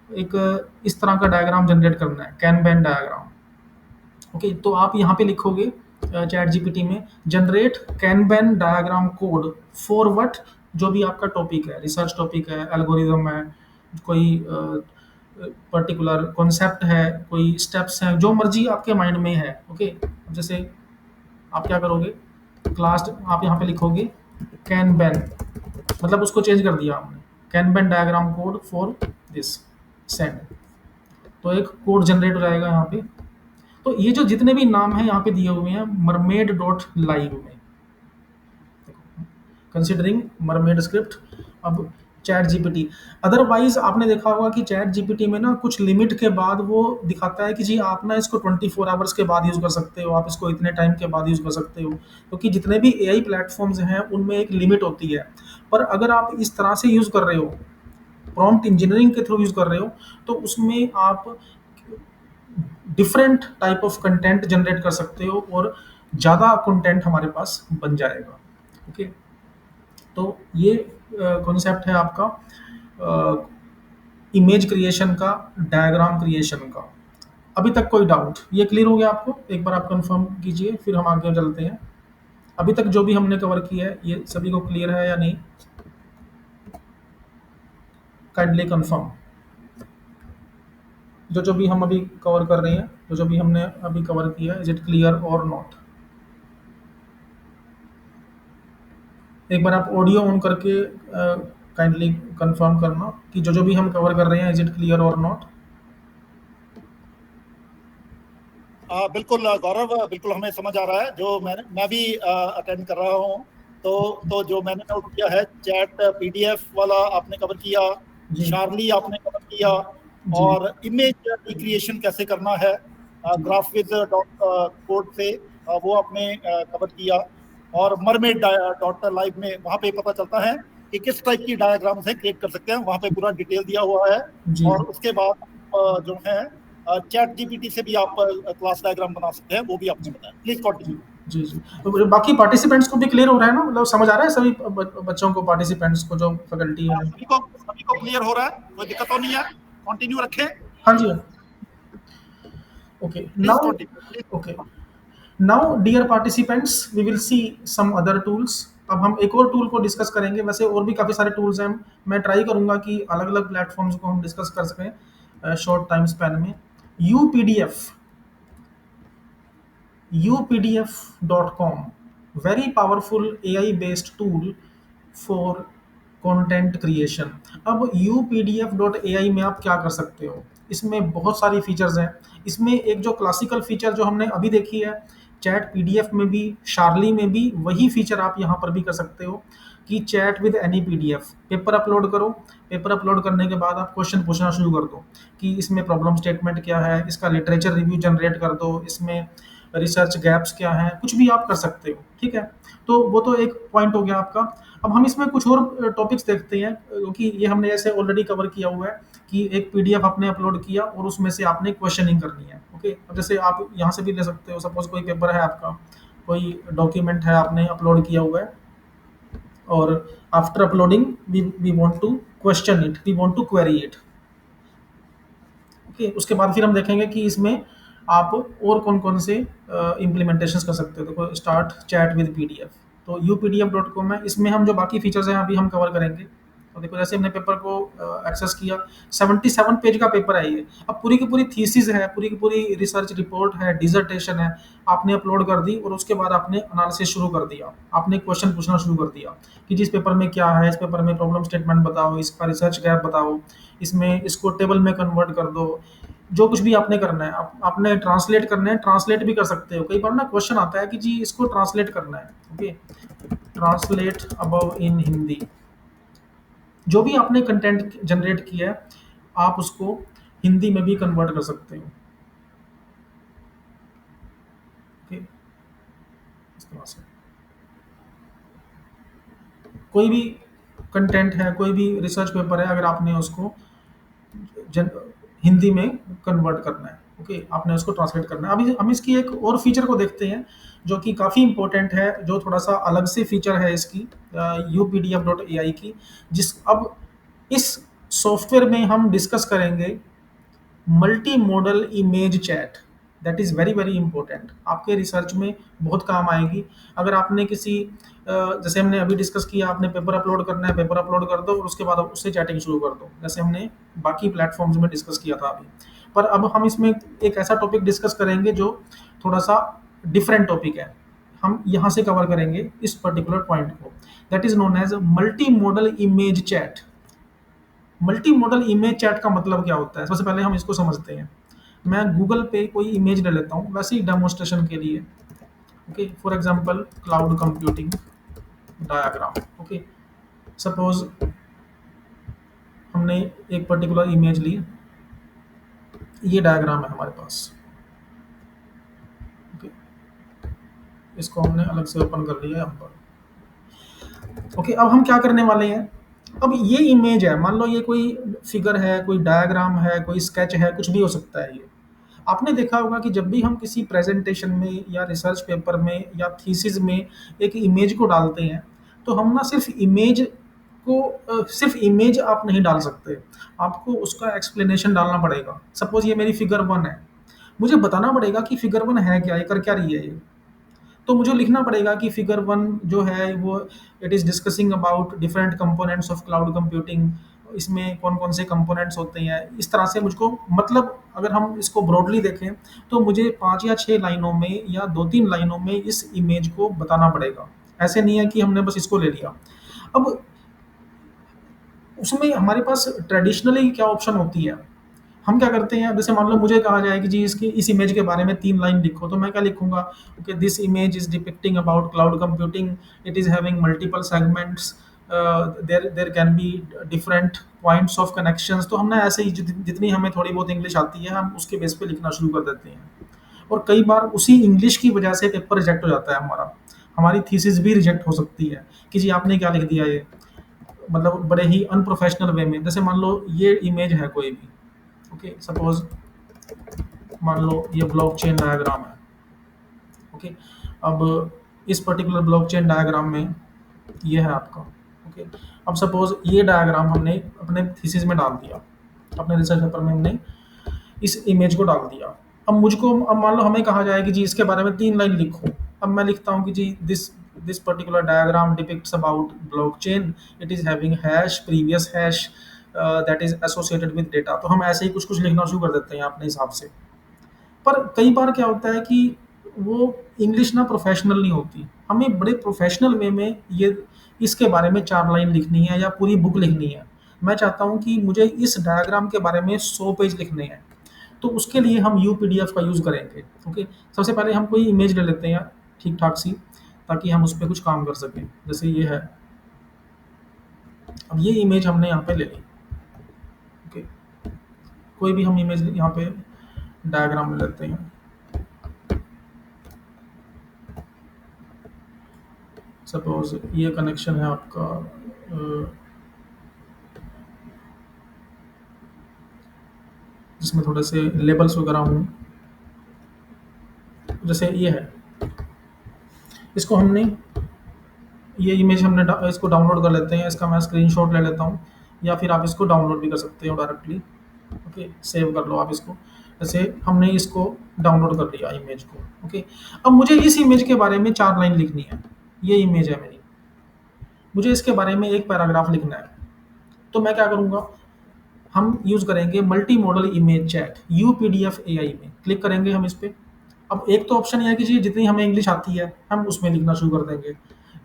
एक इस तरह का डायग्राम जनरेट करना है, कैनबैन डायग्राम। ओके, तो आप यहाँ पे लिखोगे चैट जीपीटी में generate Kanban diagram code for what, जो भी आपका टॉपिक है, रिसर्च टॉपिक है, एल्गोरिदम है, कोई पर्टिकुलर कॉन्सेप्ट है, कोई स्टेप्स हैं, जो मर्जी आपके माइंड में है। ओके, जैसे आप क्या करोगे, क्लास आप यहाँ पे लिखोगे कैन बैन, मतलब उसको चेंज कर दिया आपने, can ban diagram code for this send, तो एक कोड जनरेट हो जाएगा यहाँ पे। तो ये जो जितने भी नाम हैं यहाँ पे दिए हुए हैं मरमेड डॉट लाइव में, कंसिडरिंग मरमेड स्क्रिप्ट। अब चैट जीपीटी, अदरवाइज आपने देखा होगा कि चैट जीपीटी में ना कुछ लिमिट के बाद वो दिखाता है कि जी आप ना इसको 24 आवर्स के बाद यूज़ कर सकते हो, आप इसको इतने टाइम के बाद यूज़ कर सकते हो, क्योंकि जितने भी एआई प्लेटफॉर्म्स हैं उनमें एक लिमिट होती है। पर अगर आप इस तरह से यूज़ कर रहे हो, प्रॉम्प्ट इंजीनियरिंग के थ्रू यूज़ कर रहे हो, तो उसमें आप different type of content generate कर सकते हो और ज़्यादा कंटेंट हमारे पास बन जाएगा। ओके, तो ये कॉन्सेप्ट है आपका इमेज क्रिएशन का, डायग्राम क्रिएशन का। अभी तक कोई डाउट, ये क्लियर हो गया आपको? एक बार आप कंफर्म कीजिए, फिर हम आगे चलते हैं। अभी तक जो भी हमने कवर किया है ये सभी को क्लियर है या नहीं? काइंडली कंफर्म, जो भी हम अभी कवर कर रहे हैं, जो भी हमने अभी कवर किया है, इज इट क्लियर और नॉट? एक बार आप ऑडियो ऑन करके काइंडली कंफर्म करना कि जो भी हम कवर कर रहे हैं, इज इट क्लियर और नॉट? बिल्कुल गौरव, बिल्कुल हमें समझ आ रहा है। जो मैं भी अटेंड कर रहा हूँ, तो जो मैंने नोट किया है, चैट पीडीएफ वाला आपने कवर किया, जी शार्ली आपने कवर किया, जी और इमेज रिक्रिएशन कैसे करना है जी ग्राफ विद डॉट कोड से, वो आपने कवर किया। और मरमेड डॉट लाइव में वहाँ पे पता चलता है कि किस टाइप की डायग्राम से क्रिएट कर सकते हैं, वहाँ पे पूरा डिटेल दिया हुआ है। जी और उसके बाद जो है चैट जीपीटी से भी आप क्लास डायग्राम बना सकते हैं, वो भी आपने बताया। प्लीज जी कंटिन्यू। जी जी। तो बाकी पार्टिसिपेंट्स को भी क्लियर हो रहा है ना, मतलब समझ आ रहा है सभी बच्चों को, पार्टिसिपेंट्स को, जो फैकल्टी है? सभी को क्लियर हो रहा है, कोई दिक्कत तो नहीं है? कंटिन्यू रखें। हाँ जी। Okay please now, continue. Okay now dear participants, we will see some other tools. अब हम एक और टूल को डिस्कस करेंगे, वैसे और भी काफ़ी सारे टूल्स हैं, मैं ट्राई करूंगा कि अलग अलग प्लेटफॉर्म्स को हम डिस्कस कर सकें शॉर्ट टाइम स्पैन में। U P D F, updf.com, very powerful AI based tool for content creation. अब updf.ai में आप क्या कर सकते हो, इसमें बहुत सारी फीचर्स हैं। इसमें एक जो क्लासिकल फीचर जो हमने अभी देखी है चैट पीडीएफ में भी, शार्ली में भी, वही फीचर आप यहाँ पर भी कर सकते हो कि chat with any PDF, paper upload करो, पेपर अपलोड करने के बाद आप क्वेश्चन पूछना शुरू कर दो कि इसमें प्रॉब्लम स्टेटमेंट क्या है, इसका लिटरेचर रिव्यू जनरेट कर दो, इसमें रिसर्च गैप्स क्या हैं, कुछ भी आप कर सकते हो। ठीक है, तो वो तो एक पॉइंट हो गया आपका। अब हम इसमें कुछ और टॉपिक्स देखते हैं, क्योंकि ये हमने ऐसे ऑलरेडी कवर किया हुआ है कि एक पीडीएफ आपने अपलोड किया और उसमें से आपने क्वेश्चनिंग करनी है। ओके, अब जैसे आप यहाँ से भी ले सकते हो, सपोज कोई पेपर है आपका, कोई डॉक्यूमेंट है आपने अपलोड किया हुआ है, और after uploading we want to question it, we want to query it. Okay, उसके बाद फिर हम देखेंगे कि इसमें आप और कौन कौन से इम्प्लीमेंटेशन कर सकते हो। देखो, स्टार्ट चैट विद पीडीएफ, तो updf.com है, इसमें हम जो बाकी फीचर्स हैं अभी हम कवर करेंगे। तो देखो, जैसे हमने पेपर को एक्सेस किया, 77 पेज का पेपर है ये। अब पूरी की पूरी थीसिस है, पूरी की पूरी रिसर्च रिपोर्ट है, डिजर्टेशन है, आपने अपलोड कर दी और उसके बाद आपने एनालिसिस शुरू कर दिया, आपने क्वेश्चन पूछना शुरू कर दिया कि जिस पेपर में क्या है, इस पेपर में प्रॉब्लम स्टेटमेंट बताओ, इसका रिसर्च गैप बताओ, इसमें इसको टेबल में कन्वर्ट कर दो, जो कुछ भी आपने करना है। आपने ट्रांसलेट करना है, ट्रांसलेट भी कर सकते हो। कई बार ना क्वेश्चन आता है कि जी इसको ट्रांसलेट करना है। Okay, translate above in Hindi, जो भी आपने कंटेंट जनरेट किया है आप उसको हिंदी में भी कन्वर्ट कर सकते हो। ओके, इस तरह से कोई भी कंटेंट है, कोई भी रिसर्च पेपर है, अगर आपने उसको जन हिंदी में कन्वर्ट करना है, ओके, आपने उसको ट्रांसलेट करना है। अभी हम इसकी एक और फीचर को देखते हैं जो कि काफ़ी इंपॉर्टेंट है, जो थोड़ा सा अलग से फीचर है इसकी, updf.ai की, जिस अब इस सॉफ्टवेयर में हम डिस्कस करेंगे multi modal image chat. That is very very important, आपके रिसर्च में बहुत काम आएगी। अगर आपने किसी जैसे हमने अभी डिस्कस किया, आपने पेपर अपलोड करना है, पेपर अपलोड कर दो और उसके बाद आप उससे चैटिंग शुरू कर दो, जैसे हमने बाकी प्लेटफॉर्म्स में डिस्कस किया था अभी। पर अब हम इसमें एक ऐसा टॉपिक डिस्कस करेंगे जो थोड़ा सा डिफरेंट टॉपिक है, हम यहाँ से कवर करेंगे इस पर्टिकुलर पॉइंट को, that is known as multi model image chat. Multi model image chat का मतलब क्या होता है, सबसे पहले हम इसको समझते हैं। मैं गूगल पे कोई इमेज ले लेता हूँ वैसे ही डेमोन्स्ट्रेशन के लिए। Okay, for example cloud computing diagram. Okay, suppose हमने एक पर्टिकुलर इमेज ली, ये डायग्राम है हमारे पास। ओके, इसको हमने अलग से ओपन कर लिया यहाँ पर। ओके, अब हम क्या करने वाले हैं, अब ये इमेज है, मान लो ये कोई फिगर है, कोई डायग्राम है, कोई स्केच है, कुछ भी हो सकता है ये। आपने देखा होगा कि जब भी हम किसी प्रेजेंटेशन में या रिसर्च पेपर में या थीसिस में एक इमेज को डालते हैं, तो हम ना सिर्फ इमेज को सिर्फ इमेज आप नहीं डाल सकते, आपको उसका एक्सप्लेनेशन डालना पड़ेगा। सपोज ये मेरी फिगर 1 है, मुझे बताना पड़ेगा कि फिगर 1 है क्या, ये कर क्या रही है ये। तो मुझे लिखना पड़ेगा कि फिगर 1 जो है वो it is discussing about different components of cloud computing, इसमें कौन कौन से कंपोनेंट्स होते हैं, इस तरह से मुझको, मतलब अगर हम इसको ब्रॉडली देखें तो मुझे 5 या 6 लाइनों में या 2-3 लाइनों में इस इमेज को बताना पड़ेगा। ऐसे नहीं है कि हमने बस इसको ले लिया। अब उसमें हमारे पास ट्रेडिशनली क्या ऑप्शन होती है, हम क्या करते हैं, जैसे मान लो मुझे कहा जाए कि जी इसकी इस इमेज के बारे में 3 लाइन लिखो, तो मैं क्या लिखूंगा, okay this image is depicting about cloud computing, it is having multiple segments, there there can be different points of connections. तो हमने ऐसे ही जितनी हमें थोड़ी बहुत इंग्लिश आती है हम उसके बेस पे लिखना शुरू कर देते हैं। और कई बार उसी इंग्लिश की वजह से पेपर रिजेक्ट हो जाता है हमारा, हमारी थीसिस भी रिजेक्ट हो सकती है कि जी आपने क्या लिख दिया ये, मतलब बड़े ही अनप्रोफेशनल वे में। जैसे मान लो ये इमेज है कोई भी, ओके सपोज मान लो ये ब्लॉकचेन डायग्राम है। ओके, अब इस पर्टिकुलर ब्लॉकचेन डायग्राम में ये है आपका। ओके, अब सपोज ये डायग्राम हमने अपने थीसिस में डाल दिया, अपने रिसर्च पेपर में हमने इस इमेज को डाल दिया। अब मान लो हमें कहा जाए कि जी इसके बारे में 3 लाइन लिखो। अब मैं लिखता हूँ कि जी this this particular diagram depicts about blockchain, it is having hash previous hash that is associated with data. तो हम ऐसे ही कुछ कुछ लिखना शुरू कर देते हैं अपने हिसाब से। पर कई बार क्या होता है कि वो इंग्लिश ना प्रोफेशनल नहीं होती, हमें बड़े प्रोफेशनल वे में ये इसके बारे में 4 लाइन लिखनी है या पूरी बुक लिखनी है। मैं चाहता हूँ कि मुझे इस डायग्राम के बारे में 100 पेज लिखने हैं, तो उसके लिए हम यू पीडीएफ का यूज़ करेंगे। ओके, सबसे पहले हम कोई इमेज ले लेते हैं ठीक ठाक सी, ताकि हम उस पर कुछ काम कर सकें। जैसे ये है, अब ये इमेज हमने यहाँ पे ले ली। ओके, कोई भी हम इमेज यहाँ पे डायग्राम ले लेते हैं। सपोज ये कनेक्शन है आपका जिसमें थोड़े से लेबल्स वगैरह हों, जैसे ये है, इसको हमने ये इमेज हमने इसको डाउनलोड कर लेते हैं, इसका मैं स्क्रीनशॉट ले लेता हूँ, या फिर आप इसको डाउनलोड भी कर सकते हो डायरेक्टली। ओके, सेव कर लो आप इसको। जैसे हमने इसको डाउनलोड कर लिया इमेज को। ओके, अब मुझे इस इमेज के बारे में 4 लाइन लिखनी है, ये इमेज है मेरी, मुझे इसके बारे में एक पैराग्राफ लिखना है। तो मैं क्या करूँगा, हम यूज़ करेंगे multi modal image chat UPDF AI में क्लिक करेंगे हम इस पे। अब एक तो ऑप्शन ये है कि जी जितनी हमें इंग्लिश आती है हम उसमें लिखना शुरू कर देंगे,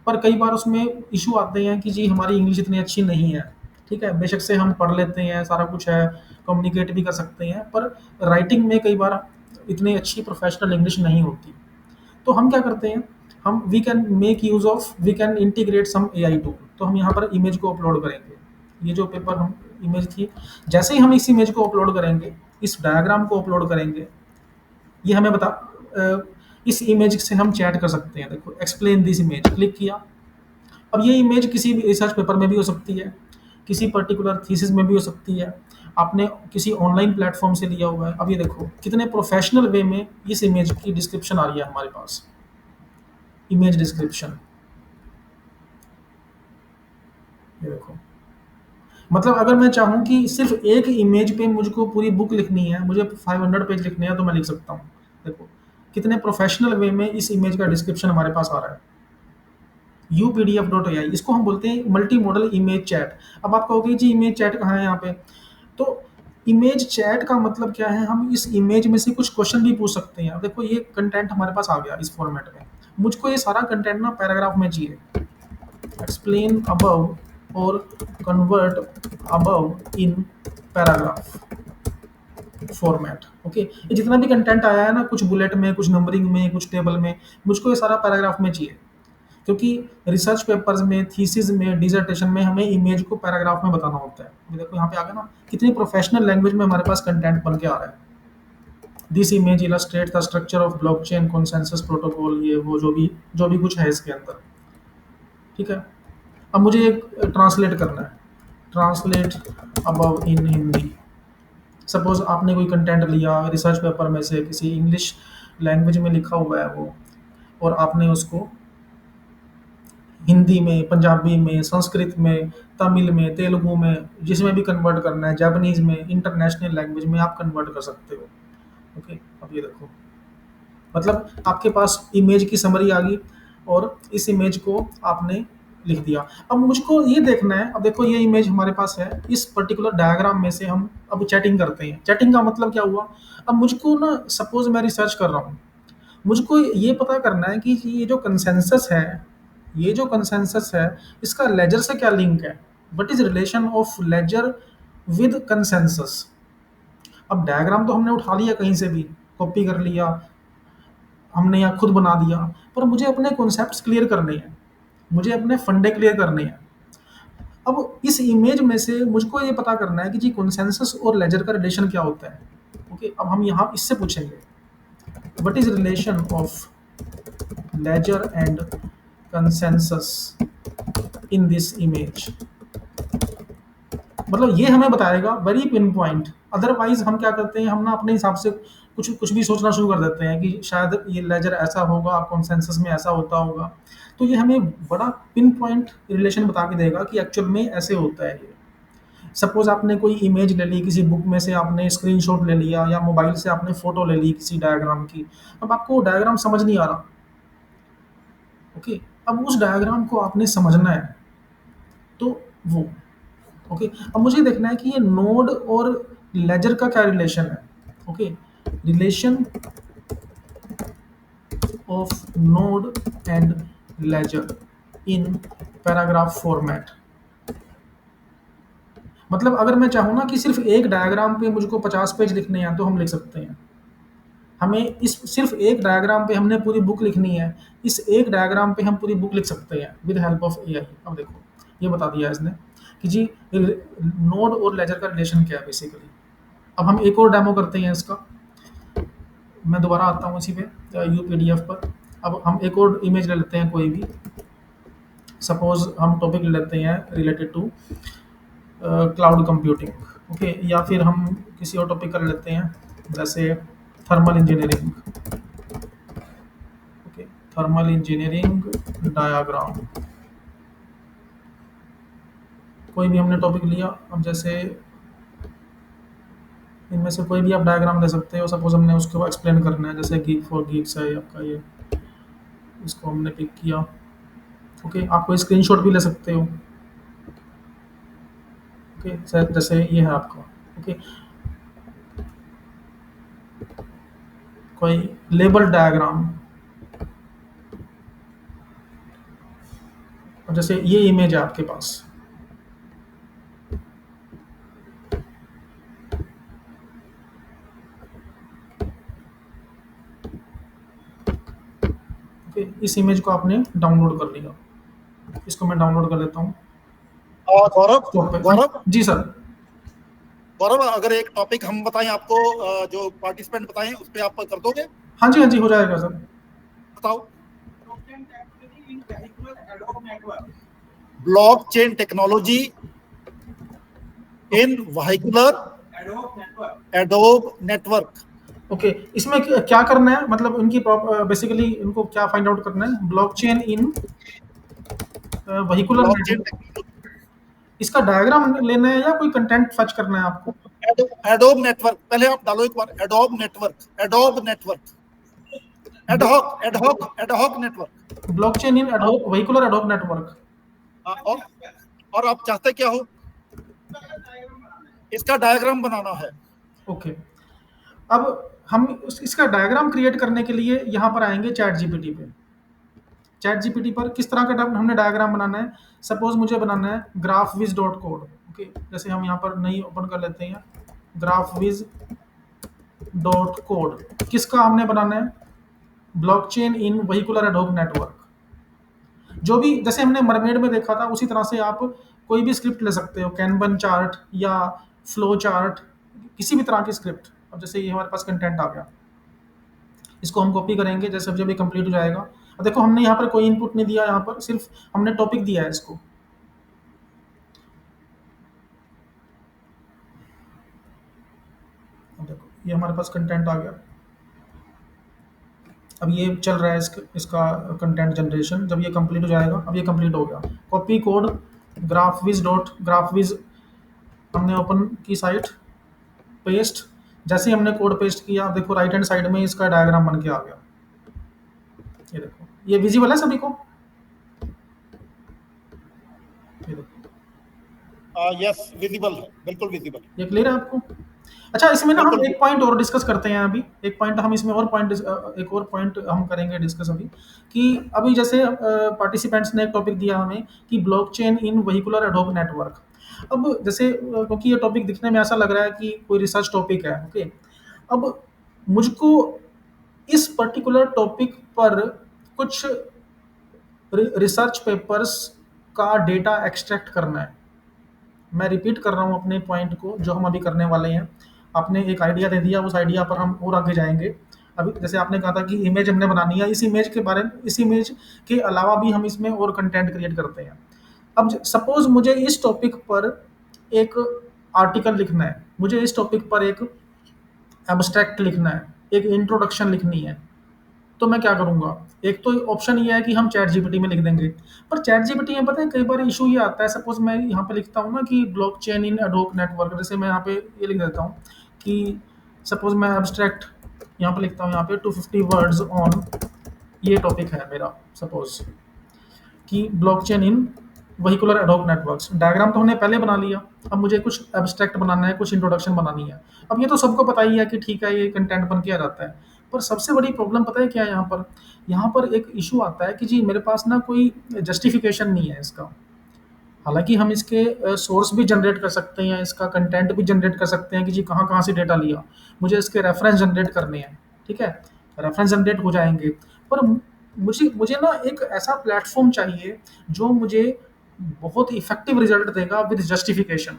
पर कई बार उसमें इशू आते हैं कि जी हमारी इंग्लिश इतनी अच्छी नहीं है। ठीक है, बेशक से हम पढ़ लेते हैं, सारा कुछ है, कम्युनिकेट भी कर सकते हैं, पर राइटिंग में कई बार इतनी अच्छी प्रोफेशनल इंग्लिश नहीं होती। तो हम क्या करते हैं, हम we can make use of, we can integrate some AI tool. तो हम यहाँ पर इमेज को अपलोड करेंगे, ये जो पेपर हम इमेज थी, जैसे ही हम इस इमेज को अपलोड करेंगे, इस डायग्राम को अपलोड करेंगे, ये हमें इस इमेज से हम चैट कर सकते हैं। देखो एक्सप्लेन दिस इमेज, क्लिक किया। अब ये इमेज किसी भी रिसर्च पेपर में भी हो सकती है, किसी पर्टिकुलर थीसिस में भी हो सकती है, आपने किसी ऑनलाइन प्लेटफॉर्म से लिया हुआ है। अब ये देखो कितने प्रोफेशनल वे में इस इमेज की डिस्क्रिप्शन आ रही है हमारे पास, इमेज डिस्क्रिप्शन, ये देखो। मतलब अगर मैं चाहूँ कि सिर्फ एक इमेज पे मुझको पूरी बुक लिखनी है, मुझे 500 पेज लिखने हैं, तो मैं लिख सकता हूँ। देखो कितने प्रोफेशनल वे में इस इमेज का डिस्क्रिप्शन हमारे पास आ रहा है। updf.ai, इसको हम बोलते हैं मल्टी मॉडल इमेज चैट। अब आप कहोगे जी इमेज चैट कहाँ है यहाँ पे? तो इमेज चैट का मतलब क्या है, हम इस इमेज में से कुछ क्वेश्चन भी पूछ सकते हैं। अब देखो ये कंटेंट हमारे पास आ गया इस फॉर्मेट में, मुझको ये सारा कंटेंट ना पैराग्राफ में चाहिए। एक्सप्लेन अबव और convert above in paragraph format. Okay, ये जितना भी कंटेंट आया है ना, कुछ बुलेट में, कुछ नंबरिंग में, कुछ टेबल में, मुझको ये सारा पैराग्राफ में चाहिए, क्योंकि रिसर्च पेपर्स में, थीसिस में, डिसर्टेशन में हमें इमेज को पैराग्राफ में बताना होता है। ये देखो यहाँ पे आ गया ना, कितनी प्रोफेशनल लैंग्वेज में हमारे पास कंटेंट बन के आ रहा है। This image illustrate the structure of blockchain consensus protocol, ये वो जो भी कुछ है इसके अंदर। ठीक है, अब मुझे एक ट्रांसलेट करना है, translate above in Hindi. Suppose आपने कोई कंटेंट लिया रिसर्च पेपर में से, किसी इंग्लिश लैंग्वेज में लिखा हुआ है वो, और आपने उसको हिंदी में, पंजाबी में, संस्कृत में, तमिल में, तेलुगु में, जिसमें भी कन्वर्ट करना है, जापानीज़ में, इंटरनेशनल लैंग्वेज में आप कन्वर्ट कर सकते हो। ओके, अब ये देखो, मतलब आपके पास इमेज की समरी आ गई और इस इमेज को आपने लिख दिया। अब मुझको ये देखना है, अब देखो ये इमेज हमारे पास है, इस पर्टिकुलर डायग्राम में से हम अब चैटिंग करते हैं। चैटिंग का मतलब क्या हुआ, अब मुझको ना सपोज मैं रिसर्च कर रहा हूँ, मुझको ये पता करना है कि ये जो कंसेंसस है, ये जो कंसेंसस है, इसका लेजर से क्या लिंक है। What is relation of ledger with consensus. अब डायग्राम तो हमने उठा लिया, कहीं से भी कॉपी कर लिया हमने या खुद बना दिया, पर मुझे अपने कॉन्सेप्ट्स क्लियर करने हैं, मुझे अपने फंडे क्लियर करने हैं। अब इस इमेज में से मुझको ये पता करना है कि जी कंसेंसस और लेजर का रिलेशन क्या होता है। ओके, अब हम यहाँ इससे पूछेंगे, what is relation of ledger and consensus in this image. मतलब ये हमें बताएगा वेरी पिन पॉइंट। अदरवाइज हम क्या करते हैं, हम ना अपने हिसाब से कुछ कुछ भी सोचना शुरू कर देते हैं कि शायद ये लेजर ऐसा होगा, कॉन्सेंसस में ऐसा होता होगा। तो ये हमें बड़ा पिन पॉइंट रिलेशन बता के देगा कि एक्चुअल में ऐसे होता है ये। सपोज आपने कोई इमेज ले ली किसी बुक में से, आपने स्क्रीनशॉट ले लिया, या मोबाइल से आपने फोटो ले ली किसी डायग्राम की, अब आपको डायग्राम समझ नहीं आ रहा। ओके, अब उस डायग्राम को आपने समझना है, तो वो ओके, अब मुझे देखना है कि ये नोड और लेजर का क्या रिलेशन है। Okay, relation of node and ledger in paragraph format. मतलब अगर मैं चाहूँ ना कि सिर्फ एक डायग्राम पे मुझको 50 पेज लिखने हैं, तो हम लिख सकते हैं। हमें इस सिर्फ एक डायग्राम पे हमने पूरी बुक लिखनी है, इस एक डायग्राम पे हम पूरी बुक लिख सकते हैं विद हेल्प ऑफ एआई। अब देखो ये बता दिया इसने कि जी नोड और लेजर का रिलेशन क्या है बेसिकली। अब हम एक और डेमो करते हैं इसका, मैं दोबारा आता हूँ इसी पे यूपीडीएफ पर। अब हम एक और इमेज ले लेते हैं कोई भी, सपोज हम टॉपिक ले लेते हैं related to cloud computing. Okay, या फिर हम किसी और टॉपिक कर लेते हैं जैसे thermal engineering. Okay, thermal engineering diagram, कोई भी हमने टॉपिक लिया। अब जैसे इनमें से कोई भी आप डायग्राम ले सकते हो, सपोज हमने उसको एक्सप्लेन करना है, जैसे गीक फॉर गीक्स है आपका ये, इसको हमने पिक किया। ओके, आप कोई स्क्रीनशॉट भी ले सकते हो। ओके, जैसे ये है आपका। ओके, कोई लेबल डायग्राम, और जैसे ये इमेज है आपके पास। ओके, इस इमेज को आपने डाउनलोड कर लिया, इसको मैं डाउनलोड कर लेता हूँ। गौरव जी सर। गौरव, अगर एक टॉपिक हम बताएं आपको, जो पार्टिसिपेंट बताएं उस पे आप कर दोगे? हाँ जी हो जाएगा सर। बताओ। Blockchain technology in vehicular adobe network. Okay, इसमें क्या करना है, मतलब इनकी बेसिकली इनको क्या फाइंड आउट करना है, blockchain in vehicular blockchain network. इसका डायग्राम लेना है या कोई कंटेंट फच करना है आपको? एडोब नेटवर्क, पहले आप डालो एक बार, Adobe network, Adobe network. Ad hoc network. Blockchain in ad hoc vehicular ad hoc network. और आप चाहते क्या हो? इसका डायग्राम बनाना है। ओके, अब हम इसका डायग्राम क्रिएट करने के लिए यहाँ पर आएंगे चैट जीपीटी पे। चैट जीपीटी पर किस तरह का हमने डायग्राम बनाना है? सपोज मुझे बनाना है ग्राफविज डॉट कोड। ओके, जैसे हम यहाँ पर नई ओपन कर लेते हैं, ग्राफविज डॉट कोड। किसका हमने बनाना है? Blockchain in vehicular ad hoc network. जो भी जैसे हमने मरमेड में देखा था उसी तरह से आप कोई भी स्क्रिप्ट ले सकते हो, कैनबन चार्ट या फ्लो चार्ट, किसी भी तरह की स्क्रिप्ट। अब जैसे ये हमारे पास कंटेंट आ गया, इसको हम कॉपी करेंगे जैसे जब ये कंप्लीट हो जाएगा। अब देखो हमने यहाँ पर कोई इनपुट नहीं दिया, यहाँ पर सिर्फ हमने टॉपिक दिया है इसको। अब देखो ये हमारे पास कंटेंट आ गया। अब ये चल रहा है इसका कंटेंट जनरेशन। जब ये कंप्लीट हो जाएगा, अब ये कंप्लीट हो गया। कॉपी कोड ग्राफविज हमने ओपन की साइट, पेस्ट। जैसे ही हमने कोड पेस्ट किया, अब देखो राइट हैंड साइड में इसका डायग्राम बन के आ गया। ये देखो, ये विजिबल है सभी को? ये देखो, यस, विजिबल है, बिल्कुल विजिबल। ये क्लियर है आपको? अच्छा, इसमें ना हम एक पॉइंट और डिस्कस करते हैं अभी। एक पॉइंट हम इसमें और पॉइंट एक और पॉइंट हम करेंगे डिस्कस अभी, कि अभी जैसे पार्टिसिपेंट्स ने एक टॉपिक दिया हमें कि blockchain in vehicular ad hoc network. अब जैसे क्योंकि ये टॉपिक दिखने में ऐसा लग रहा है कि कोई रिसर्च टॉपिक है। ओके, अब मुझको इस पर्टिकुलर टॉपिक पर कुछ रिसर्च पेपर्स का डेटा एक्सट्रैक्ट करना है। मैं रिपीट कर रहा हूँ अपने पॉइंट को जो हम अभी करने वाले हैं। आपने एक आइडिया दे दिया, उस आइडिया पर हम और आगे जाएंगे। अभी जैसे आपने कहा था कि इमेज हमने बनानी है, इस इमेज के बारे में, इस इमेज के अलावा भी हम इसमें और कंटेंट क्रिएट करते हैं। अब सपोज मुझे इस टॉपिक पर एक आर्टिकल लिखना है, मुझे इस टॉपिक पर एक एब्स्ट्रैक्ट लिखना है, एक इंट्रोडक्शन लिखनी है, तो मैं क्या करूँगा? एक तो ऑप्शन ये है कि हम चैट जीपीटी में लिख देंगे। पर चैट जीपीटी में पता है कई बार इशू ये आता है, सपोज मैं यहाँ पे लिखता हूँ ना कि ब्लॉकचेन इन एडहॉक नेटवर्क, जैसे मैं यहाँ पे ये लिख देता हूँ कि सपोज मैं एब्स्ट्रैक्ट यहाँ पे लिखता हूँ, यहाँ पे 250 वर्ड्स ऑन, ये टॉपिक है मेरा सपोज, कि blockchain in vehicular ad hoc networks. Diagram तो हमने पहले बना लिया, अब मुझे कुछ एब्स्ट्रैक्ट बनाना है, कुछ इंट्रोडक्शन बनानी है। अब ये तो सबको पता ही है कि ठीक है, ये कंटेंट बन के आ जाता है। पर सबसे बड़ी प्रॉब्लम पता है क्या है यहाँ पर? यहाँ पर एक इशू आता है कि जी मेरे पास ना कोई जस्टिफिकेशन नहीं है इसका। हालांकि हम इसके सोर्स भी जनरेट कर सकते हैं, इसका कंटेंट भी जनरेट कर सकते हैं कि जी कहाँ कहाँ से डेटा लिया। मुझे इसके रेफरेंस जनरेट करने हैं, ठीक है, रेफरेंस जनरेट हो जाएंगे। पर मुझे मुझे ना एक ऐसा प्लेटफॉर्म चाहिए जो मुझे बहुत इफेक्टिव रिजल्ट देगा विद जस्टिफिकेशन।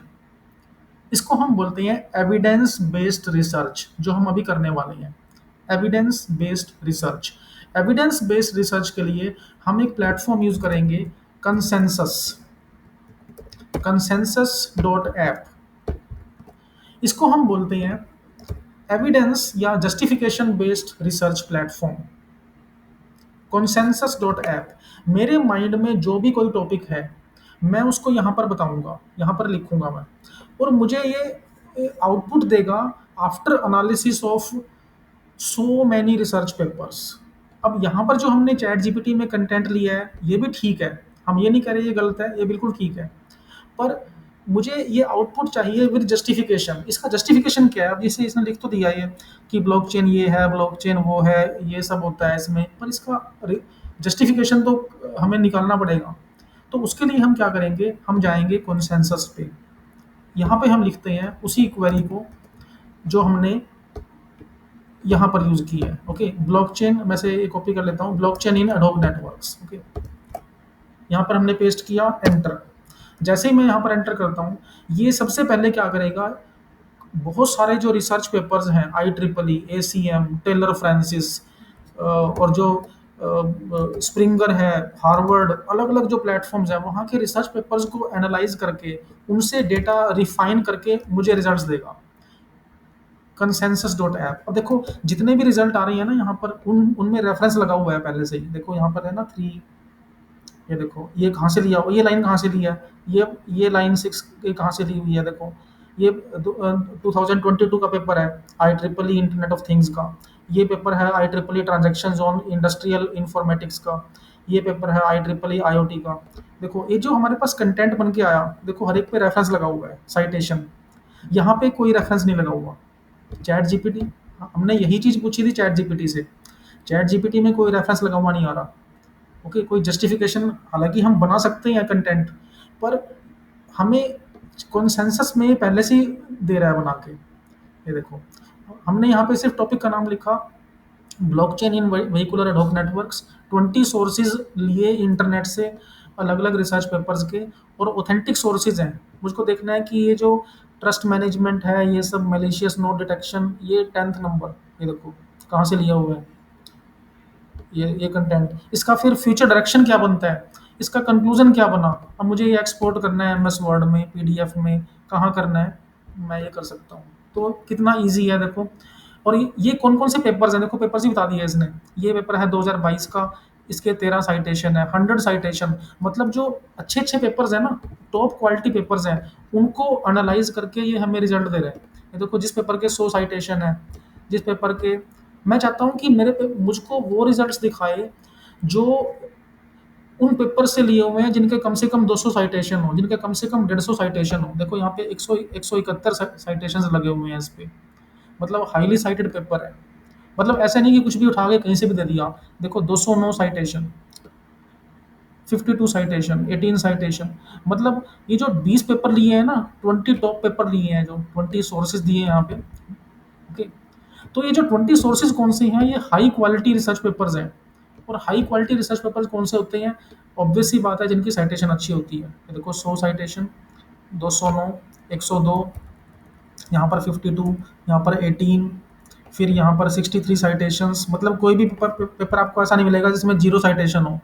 इसको हम बोलते हैं एविडेंस बेस्ड रिसर्च, जो हम अभी करने वाले हैं। Evidence based research. Evidence based research के लिए हम एक प्लेटफॉर्म यूज करेंगे, कंसेंसस, कंसेंसस डॉट ऐप। इसको हम बोलते हैं एविडेंस या justification based research platform, consensus dot app. मेरे माइंड में जो भी कोई टॉपिक है मैं उसको यहाँ पर बताऊंगा, यहाँ पर लिखूंगा मैं, और मुझे ये आउटपुट देगा after analysis of so many research papers. अब यहाँ पर जो हमने चैट जीपीटी में कंटेंट लिया है ये भी ठीक है, हम ये नहीं कह रहे ये गलत है, ये बिल्कुल ठीक है। पर मुझे ये आउटपुट चाहिए विद जस्टिफिकेशन। इसका जस्टिफिकेशन क्या है? अब जैसे इसने लिख तो दिया ये कि ब्लॉकचेन ये है, ब्लॉकचेन वो है, ये सब होता है इसमें, पर इसका जस्टिफिकेशन तो हमें निकालना पड़ेगा। तो उसके लिए हम क्या करेंगे? हम जाएंगे कंसेंसस पे, यहाँ पे हम लिखते हैं उसी क्वेरी को जो हमने यहाँ पर यूज की है। ओके, ब्लॉकचेन, मैं से एक कॉपी कर लेता हूँ, blockchain in ad hoc networks. Okay, यहाँ पर हमने पेस्ट किया, एंटर। जैसे ही मैं यहाँ पर एंटर करता हूँ, ये सबसे पहले क्या करेगा? बहुत सारे जो रिसर्च पेपर्स हैं, IEEE, ACM, टेलर फ्रांसिस और जो स्प्रिंगर है, हार्वर्ड, अलग अलग जो प्लेटफॉर्म्स हैं वहाँ के रिसर्च पेपर्स को एनालाइज करके उनसे डेटा रिफाइन करके मुझे रिजल्ट्स देगा, कंसेंसस डॉट ऐप। अब देखो जितने भी रिजल्ट आ रही है ना यहाँ पर, उनमें रेफरेंस लगा हुआ है पहले से ही। देखो यहाँ पर है ना 3, ये देखो ये कहाँ से लिया, ये लाइन कहाँ से लिया है, ये लाइन 6 ये कहाँ से ली हुई है। देखो ये 2022 का पेपर है, IEEE इंटरनेट ऑफ थिंग्स का। ये पेपर है आई triple E transaction on industrial informatics का, ये पेपर है आई ट्रिपल ई IoT का। देखो ये जो हमारे पास कंटेंट बन के आया, देखो हर एक पे रेफरेंस लगा हुआ है, साइटेशन। यहाँ पे कोई रेफरेंस नहीं लगा हुआ। चैट जीपीटी, हमने यही चीज़ पूछी थी चैट जीपीटी से, चैट जीपीटी में कोई रेफरेंस लगा हुआ नहीं आ रहा। ओके, कोई जस्टिफिकेशन, हालांकि हम बना सकते हैं कंटेंट, पर हमें कॉन्सेंसस में पहले से ही दे रहा है बना के। ये देखो, हमने यहाँ पे सिर्फ टॉपिक का नाम लिखा, blockchain in vehicular ad hoc networks, 20 sources लिए इंटरनेट से, अलग अलग रिसर्च पेपर्स के, और ऑथेंटिक सोर्सेज हैं। मुझको देखना है कि ये जो ट्रस्ट मैनेजमेंट है, ये सब मैलिशियस नोट डिटेक्शन, ये 10th नंबर, ये देखो कहाँ से लिया हुआ है, ये कंटेंट, इसका फिर फ्यूचर डायरेक्शन क्या बनता है, इसका कंक्लूजन क्या बना। अब मुझे ये एक्सपोर्ट करना है MS वर्ड में, PDF में, कहाँ करना है, मैं ये कर सकता हूँ। तो कितना ईजी है देखो। और ये कौन कौन से पेपर्स हैं, देखो पेपर्स ही बता दिए इसने। ये पेपर है 2022 का, इसके 13 साइटेशन है, 100 साइटेशन। मतलब जो अच्छे अच्छे पेपर्स हैं ना, टॉप क्वालिटी पेपर्स हैं, उनको एनालाइज करके ये हमें रिजल्ट दे रहे हैं। ये देखो जिस पेपर के 100 साइटेशन है, जिस पेपर के, मैं चाहता हूँ कि मुझको वो रिजल्ट्स दिखाए जो उन पेपर से लिए हुए हैं जिनके कम से कम 200 साइटेशन हो, जिनके कम से कम 150 साइटेशन हो। देखो यहाँ पे 171 साइटेशन लगे हुए हैं इस पे, मतलब हाईली साइटेड पेपर है। मतलब ऐसा नहीं कि कुछ भी उठा के कहीं से भी दे दिया। देखो 209 साइटेशन, 52 साइटेशन, 18 साइटेशन, मतलब ये जो 20 पेपर लिए हैं ना, 20 टॉप पेपर लिए हैं, जो 20 सोर्सेज दिए हैं यहाँ पे। ओके, तो ये जो 20 सोर्सेज कौन से हैं, ये हाई क्वालिटी रिसर्च पेपर्स हैं। और हाई क्वालिटी रिसर्च पेपर्स कौन से होते हैं, ऑब्वियस सी बात है जिनकी साइटेशन अच्छी होती है। ये देखो 100 साइटेशन, 209, 102, यहाँ पर 52, यहाँ पर 18, फिर यहाँ पर 63 साइटेशंस। मतलब कोई भी पेपर आपको ऐसा नहीं मिलेगा जिसमें जीरो साइटेशन हो।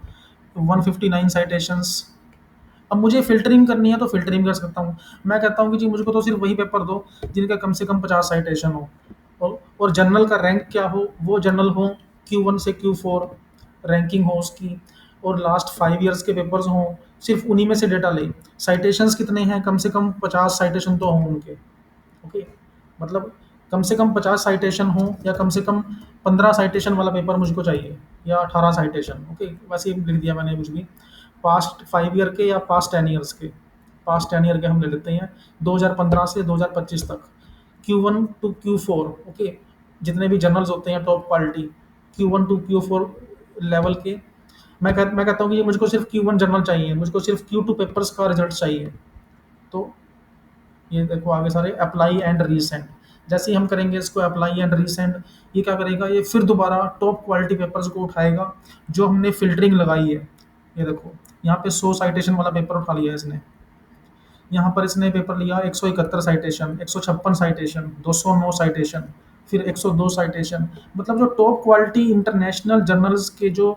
159 साइटेशंस। अब मुझे फ़िल्टरिंग करनी है तो फ़िल्टरिंग कर सकता हूँ। मैं कहता हूँ कि जी मुझको तो सिर्फ़ वही पेपर दो जिनका कम से कम 50 साइटेशन हो, और जर्नल का रैंक क्या हो, वो जर्नल हो Q1 से Q4 रैंकिंग हो उसकी, और लास्ट 5 ईयर्स के पेपर्स हों, सिर्फ़ उन्हीं में से डेटा लें। साइटेशंस कितने हैं, कम से कम 50 साइटेशन तो हों उनके। ओके, मतलब कम से कम 50 साइटेशन हो, या कम से कम 15 साइटेशन वाला पेपर मुझको चाहिए, या 18 साइटेशन। ओके, वैसे ही लिख दिया मैंने कुछ भी। पास्ट 5 ईयर के या पास्ट 10 ईयर्स के, पास्ट 10 ईयर के हम ले लेते हैं 2015 से 2025 तक, Q1 टू Q4। ओके, जितने भी जर्नल्स होते हैं top quality, Q1 to Q4 level के। मैं कहता हूँ कि ये मुझको सिर्फ Q1 जर्नल चाहिए, मुझको सिर्फ Q2 पेपर्स का रिजल्ट चाहिए। तो ये देखो आगे सारे अप्लाई एंड रीसेंड। जैसे ही हम करेंगे इसको अप्लाई एंड रीसेंड, ये क्या करेगा, ये फिर दोबारा टॉप क्वालिटी पेपर्स को उठाएगा जो हमने फ़िल्टरिंग लगाई है। ये देखो यहाँ पे 100 साइटेशन वाला पेपर उठा लिया है इसने। यहाँ पर इसने पेपर लिया 171 साइटेशन, 156 साइटेशन, 209 साइटेशन, फिर 102 साइटेशन। मतलब जो टॉप क्वालिटी इंटरनेशनल जर्नल्स के जो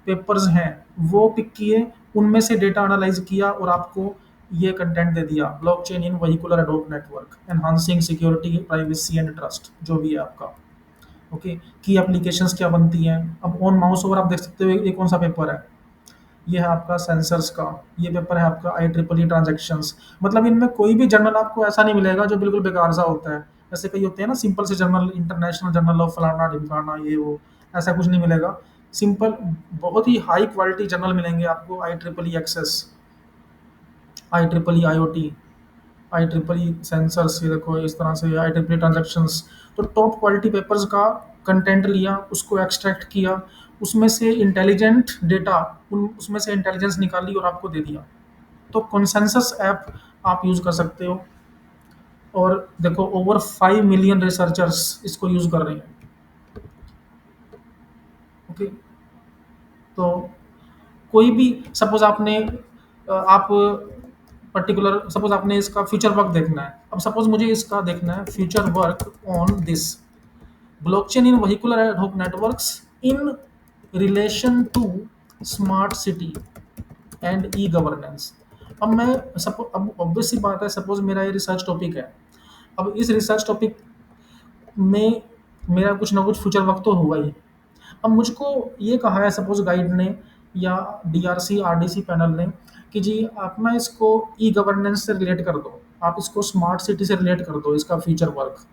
पेपर्स हैं वो पिक किए, उनमें से डेटा एनालाइज किया, और आपको ये कंटेंट दे दिया, blockchain in vehicular ad hoc network, enhancing security, privacy and trust, जो भी है आपका। ओके, की एप्लीकेशंस क्या बनती हैं। अब ऑन माउस ओवर आप देख सकते हो ये कौन सा पेपर है, ये है आपका सेंसर्स का। ये पेपर है आपका IEEE ट्रांजैक्शंस। मतलब इनमें कोई भी जर्नल आपको ऐसा नहीं मिलेगा जो बिल्कुल बेकार सा होता है। जैसे कई होते हैं ना सिंपल से जर्नल, इंटरनेशनल जर्नल ऑफ फलाना ढिमकाना, ये वो, ऐसा कुछ नहीं मिलेगा। सिंपल, बहुत ही हाई क्वालिटी जर्नल मिलेंगे आपको। IEEE access, IEEE IoT, IEEE sensors, ये देखो इस तरह से IEEE ट्रांजैक्शंस। तो टॉप क्वालिटी पेपर्स का कंटेंट लिया, उसको एक्सट्रैक्ट किया, उसमें से इंटेलिजेंट डेटा, उसमें से इंटेलिजेंस निकाली और आपको दे दिया। तो कंसेंसस ऐप आप यूज़ कर सकते हो। और देखो ओवर 5 मिलियन रिसर्चर्स इसको यूज़ कर रहे हैं। ओके, तो कोई भी, सपोज आपने आप पर्टिकुलर, सपोज आपने इसका फ्यूचर वर्क देखना है। अब सपोज मुझे इसका देखना है future work on this blockchain in vehicular ad hoc networks in relation to smart city and e governance. अब मैं अब ऑब्वियस सी बात है, सपोज मेरा ये रिसर्च टॉपिक है। अब इस रिसर्च टॉपिक में मेरा कुछ ना कुछ फ्यूचर वर्क तो होगा ही। अब मुझको ये कहा है सपोज गाइड ने, या DRC RDC पैनल ने, कि जी आप ना इसको ई गवर्नेंस से रिलेट कर दो, आप इसको स्मार्ट सिटी से रिलेट कर दो, इसका फ्यूचर वर्क।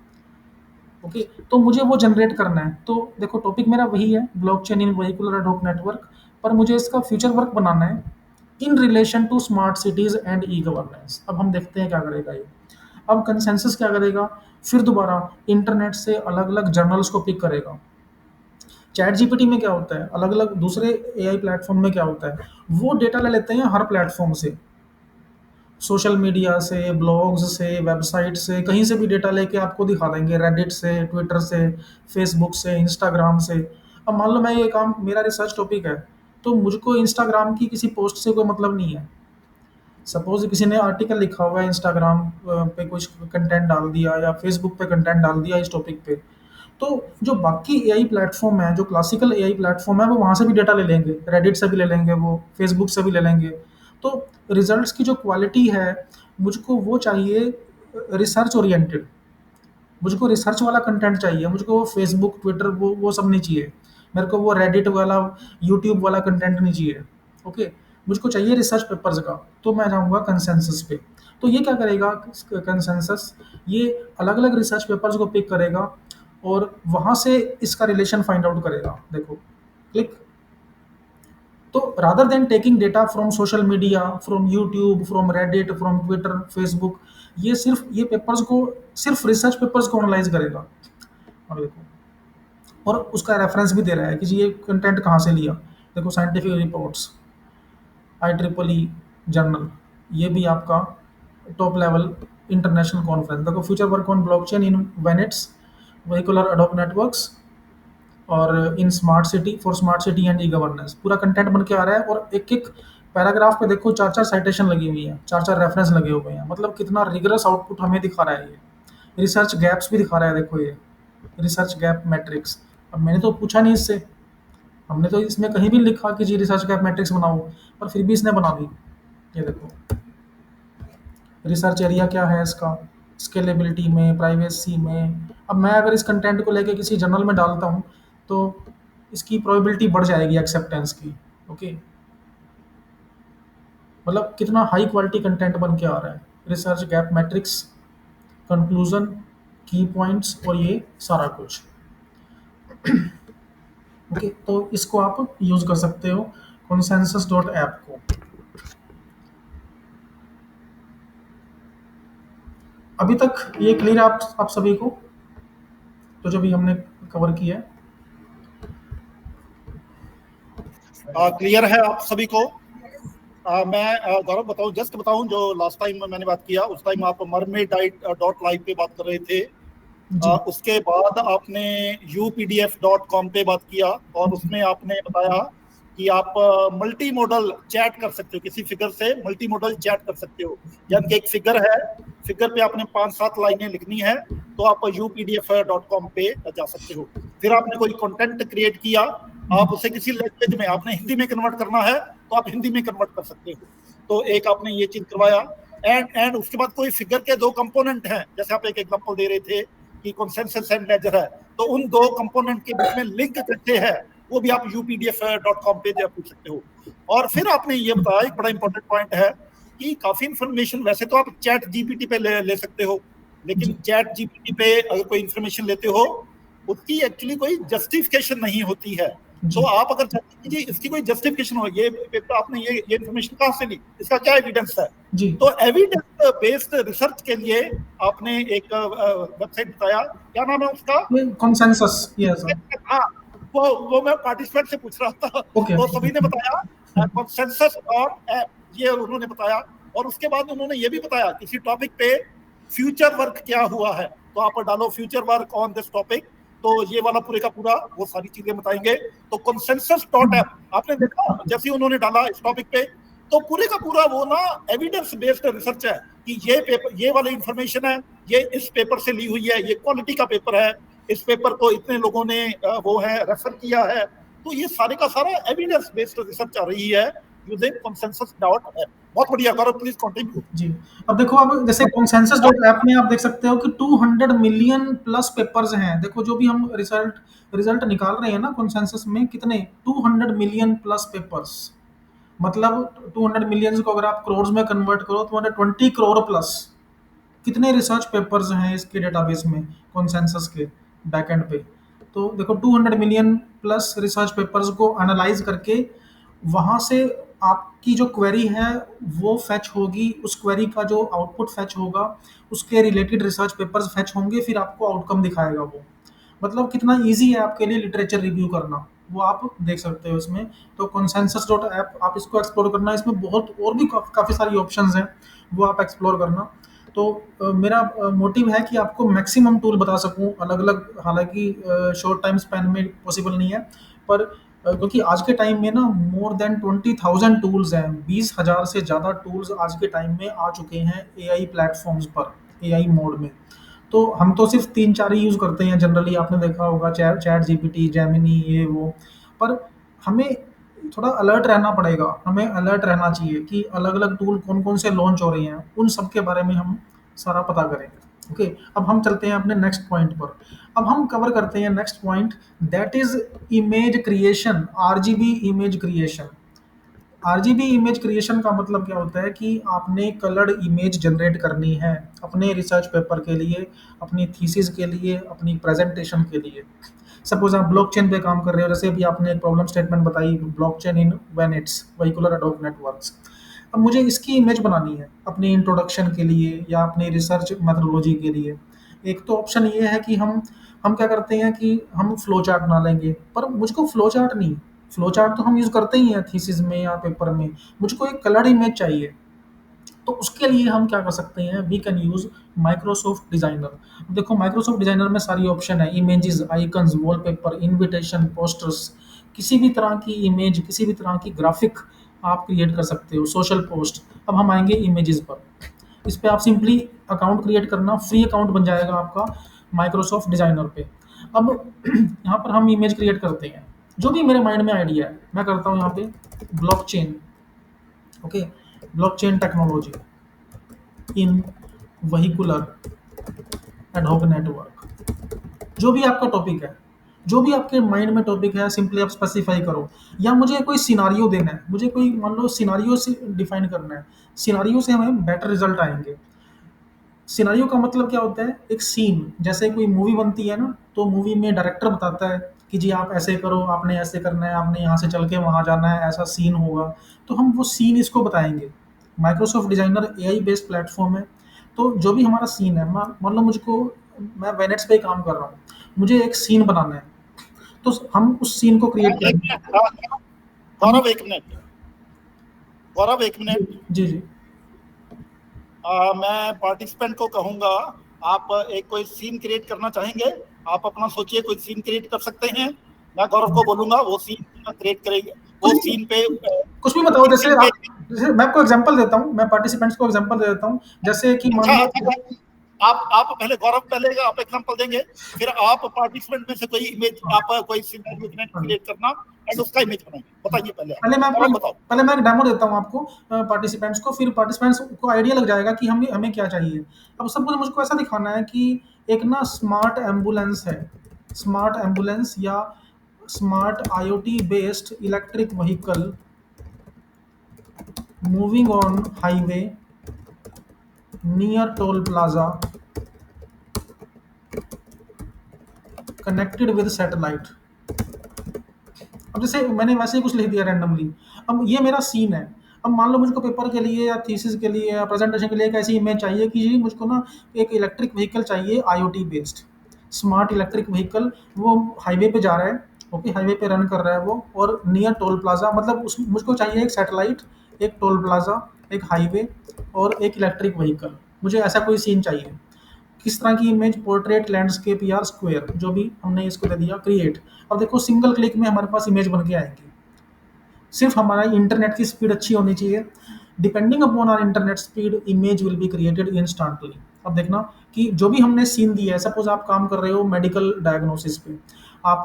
ओके, तो मुझे वो जनरेट करना है। तो देखो टॉपिक मेरा वही है, blockchain in vehicular ad hoc network, पर मुझे इसका फ्यूचर वर्क बनाना है in relation to smart cities and e governance. अब हम देखते हैं क्या करेगा ये। अब कंसेंसस क्या करेगा, फिर दोबारा इंटरनेट से अलग अलग जर्नल्स को पिक करेगा। चैट जीपीटी में क्या होता है, अलग अलग दूसरे एआई प्लेटफॉर्म में क्या होता है, वो डेटा ले लेते हैं हर प्लेटफॉर्म से, सोशल मीडिया से, ब्लॉग्स से, वेबसाइट से, कहीं से भी डेटा लेके आपको दिखा देंगे, रेडिट से, ट्विटर से, फेसबुक से, इंस्टाग्राम से। अब मान लो मैं ये काम, मेरा रिसर्च टॉपिक है, तो मुझको इंस्टाग्राम की किसी पोस्ट से कोई मतलब नहीं है। सपोज किसी ने आर्टिकल लिखा हुआ है, इंस्टाग्राम पे कुछ कंटेंट डाल दिया या फेसबुक पे कंटेंट डाल दिया इस टॉपिक पे, तो जो बाकी एआई प्लेटफॉर्म है, जो क्लासिकल एआई प्लेटफॉर्म है, वो वहाँ से भी डेटा ले लेंगे, रेडिट से भी ले लेंगे, वो फेसबुक से भी ले लेंगे। तो रिजल्ट्स की जो क्वालिटी है, मुझको वो चाहिए रिसर्च ओरिएंटेड, मुझको रिसर्च वाला कंटेंट चाहिए, मुझको वो फेसबुक, ट्विटर, वो सब नहीं चाहिए। मेरे को वो रेडिट वाला, यूट्यूब वाला कंटेंट नहीं चाहिए। ओके, मुझको चाहिए रिसर्च पेपर्स का, तो मैं जाऊँगा कंसेंसस पे। तो ये क्या करेगा कंसेंसस, ये अलग अलग रिसर्च पेपर्स को पिक करेगा और वहाँ से इसका रिलेशन फाइंड आउट करेगा। देखो, क्लिक। तो rather then taking data from social media, from YouTube, from Reddit, from Twitter, Facebook, ये सिर्फ ये पेपर्स को, सिर्फ रिसर्च पेपर्स को एनालाइज करेगा। और देखो, और उसका रेफरेंस भी दे रहा है कि जी ये कंटेंट कहाँ से लिया। देखो, scientific reports, I triple E journal, ये भी आपका टॉप लेवल इंटरनेशनल कॉन्फ्रेंस। देखो, future work on blockchain in VANETs vehicular ad hoc networks और in smart city, for smart city and e governance, पूरा कंटेंट बन के आ रहा है। और एक एक पैराग्राफ पे देखो चार चार साइटेशन लगी हुई है, चार चार रेफरेंस लगे हुए हैं, मतलब कितना रिगरस आउटपुट हमें दिखा रहा है ये। रिसर्च गैप्स भी दिखा रहा है, देखो ये रिसर्च गैप मैट्रिक्स। अब मैंने तो पूछा नहीं इससे, हमने तो इसमें कहीं भी लिखा कि जी रिसर्च गैप मैट्रिक्स बनाओ, पर फिर भी इसने बना दी। ये देखो, रिसर्च एरिया क्या है इसका, स्केलेबिलिटी में, प्राइवेसी में। अब मैं अगर इस कंटेंट को लेके किसी जर्नल में डालता हूँ, तो इसकी प्रोबेबिलिटी बढ़ जाएगी एक्सेप्टेंस की। ओके, मतलब कितना हाई क्वालिटी कंटेंट बन के आ रहा है। रिसर्च गैप मैट्रिक्स, कंक्लूजन, की पॉइंट्स और ये सारा कुछ। ओके, तो इसको आप यूज़ कर सकते हो consensus डॉट ऐप को। अभी तक ये क्लियर है आप सभी को, तो जो भी हमने कवर किया है। क्लियर है आप सभी को? मैं गौरव बताऊं, जस्ट बताऊं, जो लास्ट टाइम मैंने बात किया उस टाइम आप mermaid.live पे बात कर रहे थे। जी उसके बाद आपने updf.com पे बात किया और उसमें आपने बताया कि आप मल्टी मॉडल चैट कर सकते हो, किसी फिगर से मल्टी मॉडल चैट कर सकते हो। यानी कि एक फिगर है, फिगर पे आपने 5-7 लाइनें लिखनी है, तो आप updf.com पे जा सकते हो। फिर आपने कोई कंटेंट क्रिएट किया, आप उसे किसी लैंग्वेज में, आपने हिंदी में कन्वर्ट करना है तो आप हिंदी में कन्वर्ट कर सकते हो। तो एक आपने ये चीज करवाया। एंड उसके बाद कोई फिगर के दो कंपोनेंट हैं, जैसे आप एक एग्जांपल दे रहे थे कि कंसेंसस एंड लेजर है, तो उन दो कंपोनेंट के बीच में लिंक कैसे है, वो भी आप updf.com पे पूछ सकते हो। और फिर आपने ये बताया, एक बड़ा इंपॉर्टेंट पॉइंट है कि काफी इंफॉर्मेशन, वैसे तो आप चैट जीपीटी पे ले सकते हो, लेकिन जी चैट जीपीटी पे अगर कोई इंफॉर्मेशन लेते हो, उसकी एक्चुअली कोई जस्टिफिकेशन नहीं होती है। तो जी आप अगर चाहते हैं कि इसकी कोई जस्टिफिकेशन हो, ये पेपर आपने ये इंफॉर्मेशन कहाँ से ली, इसका क्या एविडेंस है, जी तो एविडेंस बेस्ड रिसर्च के लिए आपने एक वेबसाइट बताया, क्या नाम है उसका? ये कंसेंसस, यस। हाँ, वो मैं पार्टिसिपेंट से पूछ रहा था, ओके तो सभी ने बताया कंसेंसस डॉट ऐप, ये उन्होंने बताया। और उसके बाद उन्होंने ये भी बताया किसी टॉपिक पे फ्यूचर वर्क क्या हुआ है, तो आप डालो future work on this topic, तो ये वाला पूरे का पूरा वो सारी चीजें बताएंगे। तो कंसेंसस डॉट ऐप आपने देखा, जैसे ही उन्होंने डाला इस टॉपिक पे, तो पूरे का पूरा वो ना एविडेंस बेस्ड रिसर्च है कि ये पेपर, ये वाली इंफॉर्मेशन है, ये इस पेपर से ली हुई है, ये क्वालिटी का पेपर है, इस पेपर को इतने लोगों ने वो है रेफर किया है। तो ये सारे का सारा एविडेंस बेस्ड रिसर्च आ रही है यूजिंग कंसेंसस डॉट ऐप। बहुत बढ़िया, गौरव प्लीज कंटिन्यू। जी। अब देखो, अब जैसे consensus डॉट ऐप में आप देख सकते हो कि 200 मिलियन प्लस पेपर्स हैं। देखो, जो भी हम रिजल्ट रिजल्ट निकाल रहे हैं ना consensus में, कितने 200 मिलियन प्लस पेपर्स, मतलब 200 मिलियन को अगर आप करोड़ में कन्वर्ट करो तो 20 करोड़ प्लस कितने रिसर्च पेपर्स हैं इसके डेटाबेस में consensus के। बैकएंड पे। तो देखो 200 मिलियन प्लस रिसर्च पेपर्स को एनालाइज करके वहाँ से आपकी जो क्वेरी है वो फेच होगी, उस क्वेरी का जो आउटपुट फेच होगा उसके रिलेटेड रिसर्च पेपर्स फेच होंगे, फिर आपको आउटकम दिखाएगा वो। मतलब कितना ईजी है आपके लिए लिटरेचर रिव्यू करना, वो आप देख सकते हो इसमें। तो consensus डॉट ऐप आप इसको एक्सप्लोर करना, इसमें बहुत और भी काफ़ी सारी ऑप्शंस हैं, वो आप एक्सप्लोर करना। तो मेरा मोटिव है कि आपको मैक्सिमम टूल बता सकूं अलग अलग, हालांकि शॉर्ट टाइम स्पैन में पॉसिबल नहीं है, पर क्योंकि आज के टाइम में ना मोर देन 20,000 टूल्स हैं, 20,000 से ज़्यादा टूल्स आज के टाइम में आ चुके हैं एआई प्लेटफॉर्म्स पर, एआई मोड में। तो हम तो सिर्फ 3-4 ही यूज़ करते हैं जनरली, आपने देखा होगा चैट चैट जीपीटी, जेमिनी, ये वो। पर हमें थोड़ा अलर्ट रहना पड़ेगा, हमें अलर्ट रहना चाहिए कि अलग अलग टूल कौन कौन से लॉन्च हो रहे हैं, उन सब के बारे में हम सारा पता करें। ओके, अब हम चलते हैं अपने नेक्स्ट पॉइंट पर। अब हम कवर करते हैं next point, that is image creation, RGB image creation. RGB image creation का मतलब क्या होता है कि आपने कलर्ड इमेज जनरेट करनी है अपने रिसर्च पेपर के लिए, अपनी थीसिस के लिए, अपनी प्रेजेंटेशन के लिए। सपोज आप ब्लॉकचेन पे काम कर रहे हो, जैसे अभी आपने एक प्रॉब्लम स्टेटमेंट बताई, blockchain in वेनेट्स vehicular adobe networks. अब मुझे इसकी इमेज बनानी है अपनी इंट्रोडक्शन के लिए या अपनी रिसर्च मेथोडोलॉजी के लिए। एक तो ऑप्शन ये है कि हम क्या करते हैं कि हम फ्लो चार्ट बना लेंगे, पर मुझको फ्लो चार्ट नहीं, फ्लो चार्ट तो हम यूज़ करते ही हैं थीसिस में या पेपर में। मुझको एक कलर्ड इमेज चाहिए, तो उसके लिए हम क्या कर सकते हैं, we can use Microsoft designer. देखो माइक्रोसॉफ्ट डिज़ाइनर में सारी ऑप्शन है, images, icons, wallpaper, invitation, posters, किसी भी तरह की इमेज, किसी भी तरह की ग्राफिक आप क्रिएट कर सकते हो, सोशल पोस्ट। अब हम आएंगे इमेजेस पर। इस पे आप सिंपली अकाउंट क्रिएट करना, फ्री अकाउंट बन जाएगा आपका माइक्रोसॉफ्ट डिज़ाइनर पे। अब यहाँ पर हम इमेज क्रिएट करते हैं, जो भी मेरे माइंड में आइडिया है मैं करता हूँ यहाँ पे blockchain. Okay, blockchain technology in vehicular ad hoc network. जो भी आपका टॉपिक है, जो भी आपके माइंड में टॉपिक है, सिंपली आप स्पेसिफाई करो। या मुझे कोई सिनारियो देना है, मुझे कोई मान लो सिनारियो से डिफाइन करना है, सिनारियो से हमें बेटर रिजल्ट आएंगे। सिनेरियो का मतलब क्या होता है, एक सीन, जैसे कोई मूवी बनती है ना, तो मूवी में डायरेक्टर बताता है कि जी आप ऐसे करो, आपने ऐसे करना है, आपने यहाँ से चल के वहाँ जाना है, ऐसा सीन होगा। तो हम वो सीन इसको बताएंगे। Microsoft designer AI based platform है। तो जो भी हमारा सीन है, मान लो मुझको, मैं वेनेट्स पे काम कर रहा हूँ, मुझे एक सीन बनाना है, तो हम उस सीन को क्रिएट एक करेंगे। मिनट, गौरव एक मिनट, गौरव एक मिनट। जी जी। मैं पार्टिसिपेंट को कहूंगा, आप एक कोई सीन क्रिएट करना चाहेंगे? आप अपना सोचिए, कोई सीन क्रिएट कर सकते हैं। मैं गौरव को बोलूंगा वो सीन क्रिएट करेंगे, वो कुछ सीन पे कुछ भी बताओ, किस जैसे सीन पे। आप, जैसे मैं आपको एग्जांपल देता हूँ, मैं पार्टिसिपेंट्स को एग्जांपल दे देता हूँ, जैसे कि मान अच्छा लो। अच्छा, आप पहले, गौरव पहले आप एग्जांपल देंगे, फिर आप पार्टिसिपेंट में से कोई इमेज, आप कोई सिनेरियो क्रिएट करना एंड उसका इमेज बनाएंगे। बताइए पहले आप, पहले मैं गौरव आपको बताओ। पहले मैं एक डेमो देता हूँ आपको पार्टिसिपेंट्स को, फिर पार्टिसिपेंट्स को आइडिया लग जाएगा कि हमें हमें क्या चाहिए। अब सपोज मुझको ऐसा दिखाना है कि एक ना स्मार्ट एम्बुलेंस है, स्मार्ट एम्बुलेंस या smart IoT based electric vehicle moving on highway near toll plaza connected with satellite. अब जैसे मैंने वैसे ही कुछ लिख दिया रैंडमली। अब ये मेरा सीन है। अब मान लो मुझको पेपर के लिए या थीसिस के लिए या प्रेजेंटेशन के लिए एक ऐसी इमेज चाहिए कि जी मुझको ना एक इलेक्ट्रिक व्हीकल चाहिए IoT based, smart electric vehicle, वो हाईवे पे जा रहा है। ओके, हाईवे पे रन कर रहा है वो, और नियर टोल प्लाजा, मतलब उस मुझको चाहिए एक सैटेलाइट, एक टोल प्लाजा, एक हाईवे और एक इलेक्ट्रिक व्हीकल। मुझे ऐसा कोई सीन चाहिए। किस तरह की इमेज, पोर्ट्रेट, लैंडस्केप या स्क्वायर, जो भी हमने इसको दे दिया क्रिएट। अब देखो सिंगल क्लिक में हमारे पास इमेज बन के आएंगी। सिर्फ हमारा इंटरनेट की स्पीड अच्छी होनी चाहिए। Depending upon our internet speed image will be created instantly. अब देखना कि जो भी हमने सीन दिया है, सपोज आप काम कर रहे हो मेडिकल डायग्नोसिस पे, आप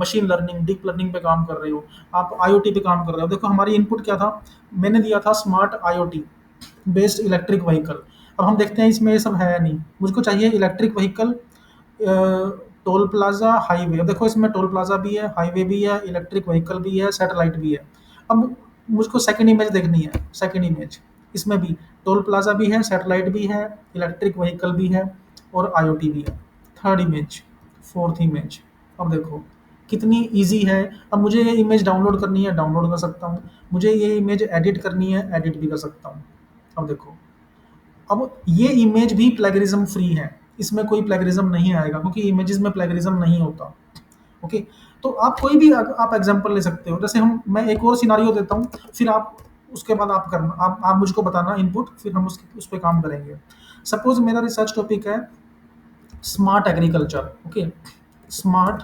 मशीन लर्निंग, डीप लर्निंग पे काम कर रहे हो, आप आईओटी पे काम कर रहे हो। देखो हमारी इनपुट क्या था, मैंने दिया था smart IoT based electric vehicle. अब हम देखते हैं इसमें ये सब है या नहीं। मुझको चाहिए electric vehicle, toll plaza, highway. अब देखो इसमें टोल प्लाजा भी है, हाईवे भी है, इलेक्ट्रिक व्हीकल भी है, सैटेलाइट भी है। अब मुझको सेकंड इमेज देखनी है, सेकंड इमेज इसमें भी टोल प्लाजा भी है, सैटेलाइट भी है, इलेक्ट्रिक व्हीकल भी है और आईओटी भी है। Third image, fourth image. अब देखो कितनी इजी है। अब मुझे ये इमेज डाउनलोड करनी है, डाउनलोड कर सकता हूँ। मुझे ये इमेज एडिट करनी है, एडिट भी कर सकता हूँ। अब देखो, अब ये इमेज भी प्लेगरिज्म फ्री है, इसमें कोई प्लेगरिज्म नहीं आएगा क्योंकि इमेजेस में प्लेगरिज्म नहीं होता। ओके, तो आप कोई भी आप एग्जांपल ले सकते हो। जैसे हम मैं एक और सिनारियो देता हूँ, फिर आप उसके बाद आप करना, आप मुझको बताना इनपुट, फिर हम उस पर काम करेंगे। सपोज मेरा रिसर्च टॉपिक है smart agriculture. Okay, smart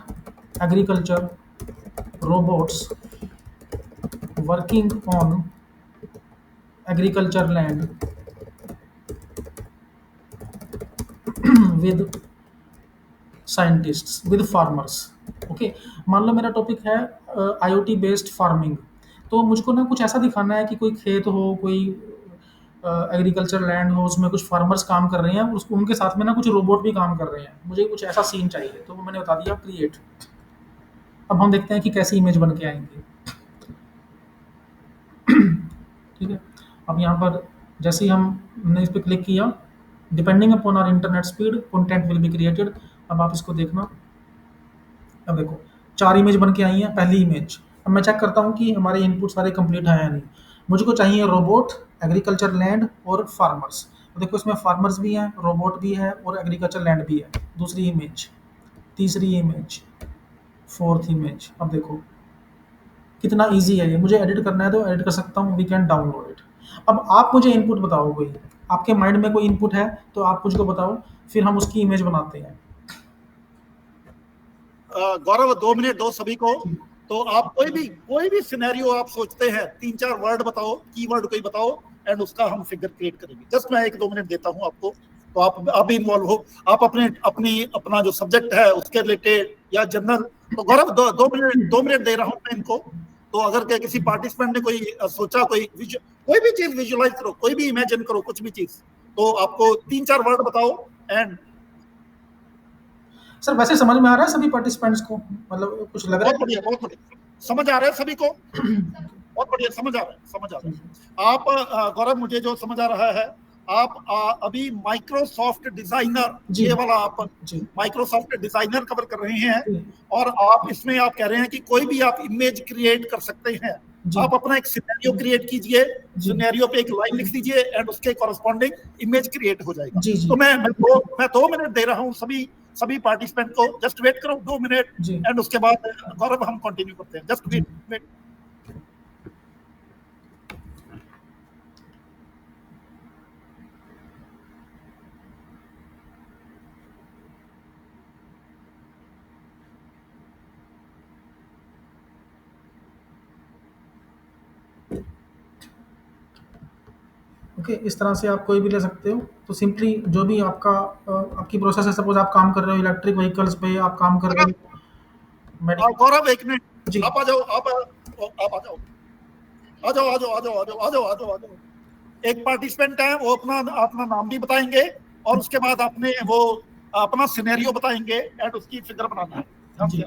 agriculture robots working on agriculture land with scientists with farmers. Okay, मान लो मेरा टॉपिक है आईओटी बेस्ड फार्मिंग। तो मुझको ना कुछ ऐसा दिखाना है कि कोई खेत हो, कोई एग्रीकल्चर लैंड हो, उसमें कुछ फार्मर्स काम कर रहे हैं, उसको उनके साथ में ना कुछ रोबोट भी काम कर रहे हैं। मुझे कुछ ऐसा सीन चाहिए, तो वो मैंने बता दिया क्रिएट। अब हम देखते हैं कि कैसी इमेज बन के आएंगी। ठीक है, अब यहाँ पर जैसे ही हमने इस पर क्लिक किया, depending upon our internet speed content will be created. अब आप इसको देखना। अब देखो 4 इमेज बन के आई हैं। पहली इमेज, अब मैं चेक करता हूँ कि हमारे इनपुट सारे कंप्लीट हैं या नहीं। मुझको चाहिए रोबोट, एग्रीकल्चर लैंड और फार्मर्स। तो देखो इसमें फार्मर्स भी हैं, रोबोट भी है और एग्रीकल्चर लैंड भी है। दूसरी इमेज, तीसरी इमेज, फोर्थ इमेज। अब देखो कितना ईज़ी है ये। मुझे एडिट करना है तो एडिट कर सकता हूँ, वी कैन डाउनलोड इट। अब आप मुझे इनपुट बताओ, कोई आपके माइंड में कोई इनपुट है तो आप मुझको बताओ, फिर हम उसकी इमेज बनाते हैं। गौरव 2 मिनट दो सभी को। तो आप कोई भी सिनेरियो आप सोचते हैं, 3-4 वर्ड बताओ, कीवर्ड कोई बताओ, एंड उसका हम फिगर क्रिएट करेंगे। जस्ट मैं 1-2 मिनट देता हूं आपको, तो आप भी इन्वॉल्व हो। आप अपना जो सब्जेक्ट है उसके रिलेटेड या जनरल। तो गौरव 2 मिनट दे रहा हूं मैं इनको। तो अगर क्या किसी पार्टिसिपेंट ने कोई सोचा, कोई भी चीज विजुअलाइज करो, कोई भी इमेजिन करो, कुछ भी चीज, तो आपको 3-4 वर्ड बताओ। एंड सर वैसे समझ में आ रहा है सभी पार्टिसिपेंट्स को, मतलब कुछ लग रहा बहुत बढ़िया, बहुत बढ़िया, समझ आ रहा है सभी को, बहुत बढ़िया, समझ आ रहा है, समझ आ रहा है। आप गौरव, मुझे जो समझ आ रहा है, आप अभी माइक्रोसॉफ्ट डिजाइनर, जी ये वाला आप जी माइक्रोसॉफ्ट डिजाइनर कवर कर रहे हैं। जी और आप इसमें आप कह रहे हैं कि कोई भी आप इमेज क्रिएट कर सकते हैं। जी आप अपना एक सिनेरियो क्रिएट कीजिए, जी सिनेरियो पे एक लाइन लिख दीजिए, एंड उसके कॉरस्पॉन्डिंग इमेज क्रिएट हो जाएगा। जी जी तो मैं 2 मिनट दे रहा हूँ सभी पार्टिसिपेंट को। जस्ट वेट करो 2 मिनट, जी। एंड उसके बाद गौरव हम कंटिन्यू करते हैं। Just wait. ओके, इस तरह से आप कोई भी ले सकते हो। तो सिंपली जो भी आपका आपकी प्रोसेस है, सपोज आप काम कर रहे हो इलेक्ट्रिक व्हीकल्स पे, आप काम कर रहे हो मेडिकल। गौरव 1 मिनट, जी आप आ जाओ, आप आ जाओ, आ जाओ, आ जाओ, आ जाओ, आ जाओ, आ जाओ, आ जाओ, आ जाओ। एक पार्टिसिपेंट है, वो अपना अपना नाम भी बताएंगे, और उसके बाद आपने वो अपना सिनेरियो बताएंगे, एंड उसकी फिगर बनाना है। ध्यान जी से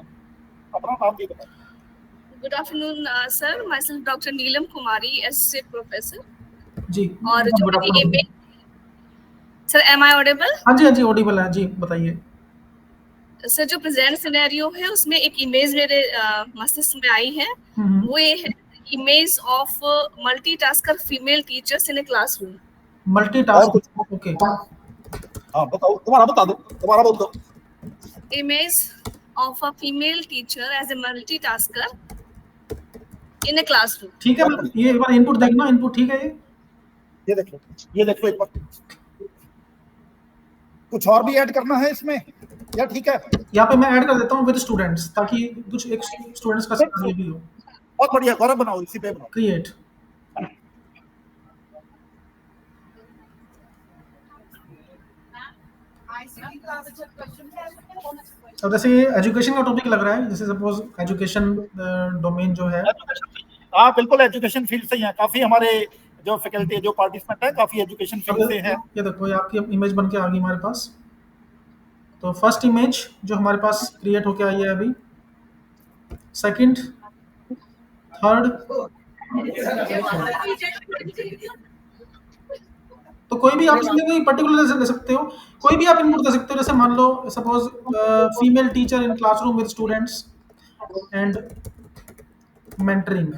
अपना नाम भी बताएंगे। Good afternoon, sir. Myself, Dr. Neelam Kumari, Associate Professor. जी, और जो गुड मेरी afternoon. Image, sir am I audible? हाँ जी, हाँ जी, ऑडिबल है जी, बताइए। सर जो प्रेजेंट सिनेरियो है उसमें एक इमेज मेरे मस्तिष्क में आई है। वो ये है, image of multitasker female teachers in a classroom. और मल्टीटास्क। कुछ? ओके, हाँ बताओ, दोबारा बता दो, दोबारा बोल दो। Image of a female teacher as a multitasker in a classroom. ठीक है। ये एक बार इनपुट देखना, इनपुट ठीक है ये। ये देख लो, ये देख लो एक बार। कुछ और भी ऐड करना है इसमें, या ठीक है? यहाँ पे मैं ऐड कर देता हूँ विद स्टूडेंट्स, ताकि कुछ एक स्टूडेंट्स का सिनेरियो भी हो। बहुत बढ़िया, गौरव बनाओ, इसी पे बनाओ। क्रिएट। अब जैसे ये एजुकेशन का टॉपिक लग रहा है, जैसे सपोज एजुकेशन डोमेन जो है। हाँ बिल्कुल, एजुकेशन फील्ड से ही है। काफी हमारे जो फैकल्टी, जो पार्टिसिपेंट है, काफी एजुकेशन फील्ड से है। ये देखो, ये आपकी इमेज बन के आ गई हमारे पास। तो फर्स्ट इमेज जो हमारे पास क्रिएट होके आई है अभी, सेकंड, थर्ड। तो कोई भी आप इसमें कोई पर्टिकुलर ले सकते हो, कोई भी आप इनपुट दे सकते हो। जैसे मान लो suppose female teacher in classroom with students and mentoring,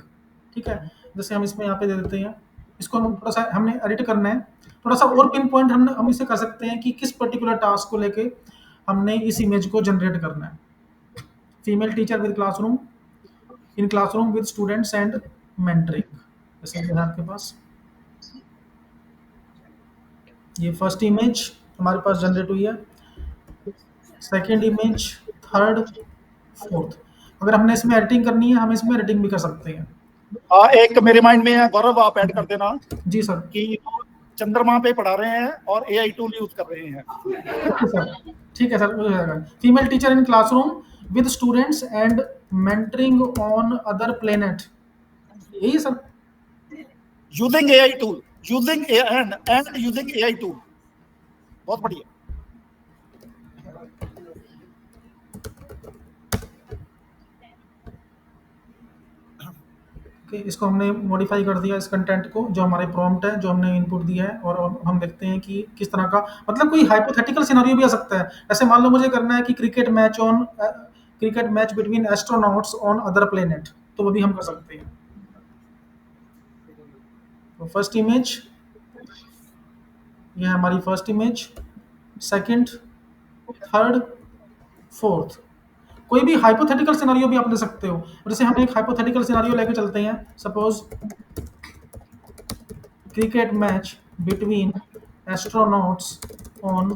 ठीक है। जैसे हम इसमें यहाँ पे दे देते हैं, इसको हम थोड़ा सा हमने एडिट करना है, थोड़ा सा और पिन पॉइंट हम इसे कर सकते हैं कि किस पर्टिकुलर टास्क को लेके हमने इस इमेज को जनरेट करना है। Female teacher with classroom in classroom with students and mentoring, जैसे है आपके पास ये फर्स्ट इमेज हमारे पास जनरेट हुई है, सेकेंड इमेज, थर्ड, फोर्थ। अगर हमने इसमें एडिटिंग करनी है हम इसमें एडिटिंग भी कर सकते हैं। एक मेरे माइंड में है, गौरव आप ऐड कर देना जी सर। कि चंद्रमा पे पढ़ा रहे हैं और एआई टूल यूज कर रहे हैं। ठीक है सर, हो जाएगा। Female teacher in classroom with students and mentoring on other planet, यही sir. Using AI tool, using and using AI tool, बहुत बढ़िया। ओके, इसको हमने मॉडिफाई कर दिया इस कंटेंट को, जो हमारे प्रॉम्प्ट है, जो हमने इनपुट दिया है। और अब हम देखते हैं कि किस तरह का, मतलब कोई हाइपोथेटिकल सिनेरियो भी आ सकता है। ऐसे मान लो मुझे करना है कि cricket match between astronauts on other planet, तो वो भी हम कर सकते हैं। तो फर्स्ट इमेज, ये है हमारी first image, second, third, fourth. कोई भी हाइपोथेटिकल सिनेरियो भी आप ले सकते हो। जैसे हम एक हाइपोथेटिकल सिनेरियो लेके चलते हैं, suppose cricket match between astronauts on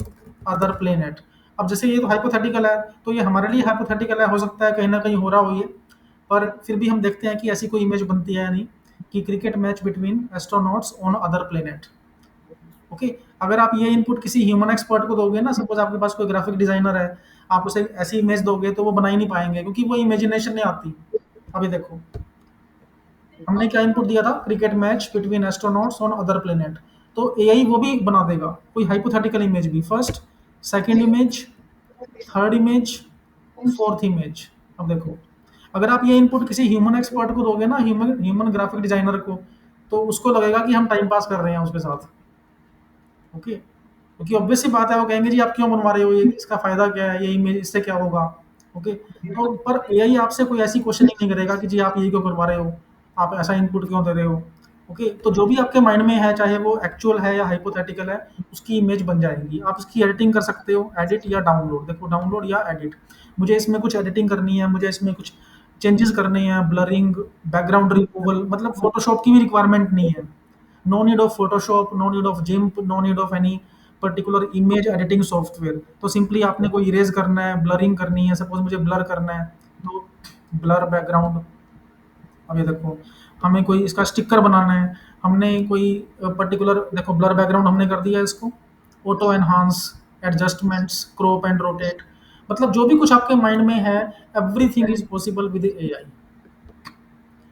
other planet. अब जैसे ये तो हाइपोथेटिकल है, तो ये हमारे लिए हाइपोथेटिकल है, हो सकता है कहीं ना कहीं हो रहा हो ये, पर फिर भी हम देखते हैं कि ऐसी कोई इमेज बनती है या नहीं, कि cricket match between astronauts on other planet. Okay, अगर आप ये इनपुट किसी ह्यूमन एक्सपर्ट को दोगे ना, सपोज आपके पास कोई ग्राफिक डिजाइनर है, आप उसे ऐसी इमेज दोगे तो वो बना ही नहीं पाएंगे, क्योंकि वो इमेजिनेशन नहीं आती। अभी देखो हमने क्या इनपुट दिया था, cricket match between astronauts on other planet, तो एआई वो भी बना देगा कोई हाइपोथेटिकल इमेज भी। First, second image, third image, fourth image. अब देखो अगर आप ये इनपुट किसी ह्यूमन एक्सपर्ट को दोगे ना, ह्यूमन ग्राफिक डिजाइनर को, तो उसको लगेगा कि हम टाइम पास कर रहे हैं उसके साथ। ओके, क्योंकि ऑब्वियस सी बात है, वो कहेंगे जी आप क्यों बनवा रहे हो ये, इसका फायदा क्या है, ये इमेज इससे क्या होगा। ओके, तो पर एआई आपसे कोई ऐसी क्वेश्चनिंग नहीं करेगा कि जी आप ये क्यों करवा रहे हो, आप ऐसा इनपुट क्यों दे रहे हो। ओके, तो जो भी आपके माइंड में है, चाहे वो एक्चुअल है या हाइपोथेटिकल है, उसकी इमेज बन जाएगी। आप इसकी एडिटिंग कर सकते हो, एडिट या डाउनलोड। देखो डाउनलोड या एडिट, मुझे इसमें कुछ एडिटिंग करनी है, मुझे इसमें कुछ चेंजेस करने हैं, ब्लरिंग, बैकग्राउंड रिमूवल, मतलब फोटोशॉप की भी रिक्वायरमेंट नहीं है। No need of Photoshop, no need of GIMP, no need of any particular image editing software. तो सिंपली आपने कोई इरेज करना है, ब्लरिंग करनी है, सपोज मुझे ब्लर करना है, तो ब्लर बैकग्राउंड। अब ये देखो हमें कोई इसका स्टिकर बनाना है, हमने कोई पर्टिकुलर, देखो ब्लर बैकग्राउंड हमने कर दिया इसको, auto enhance, adjustments, crop and rotate, मतलब जो भी कुछ आपके माइंड में है, everything is possible with AI.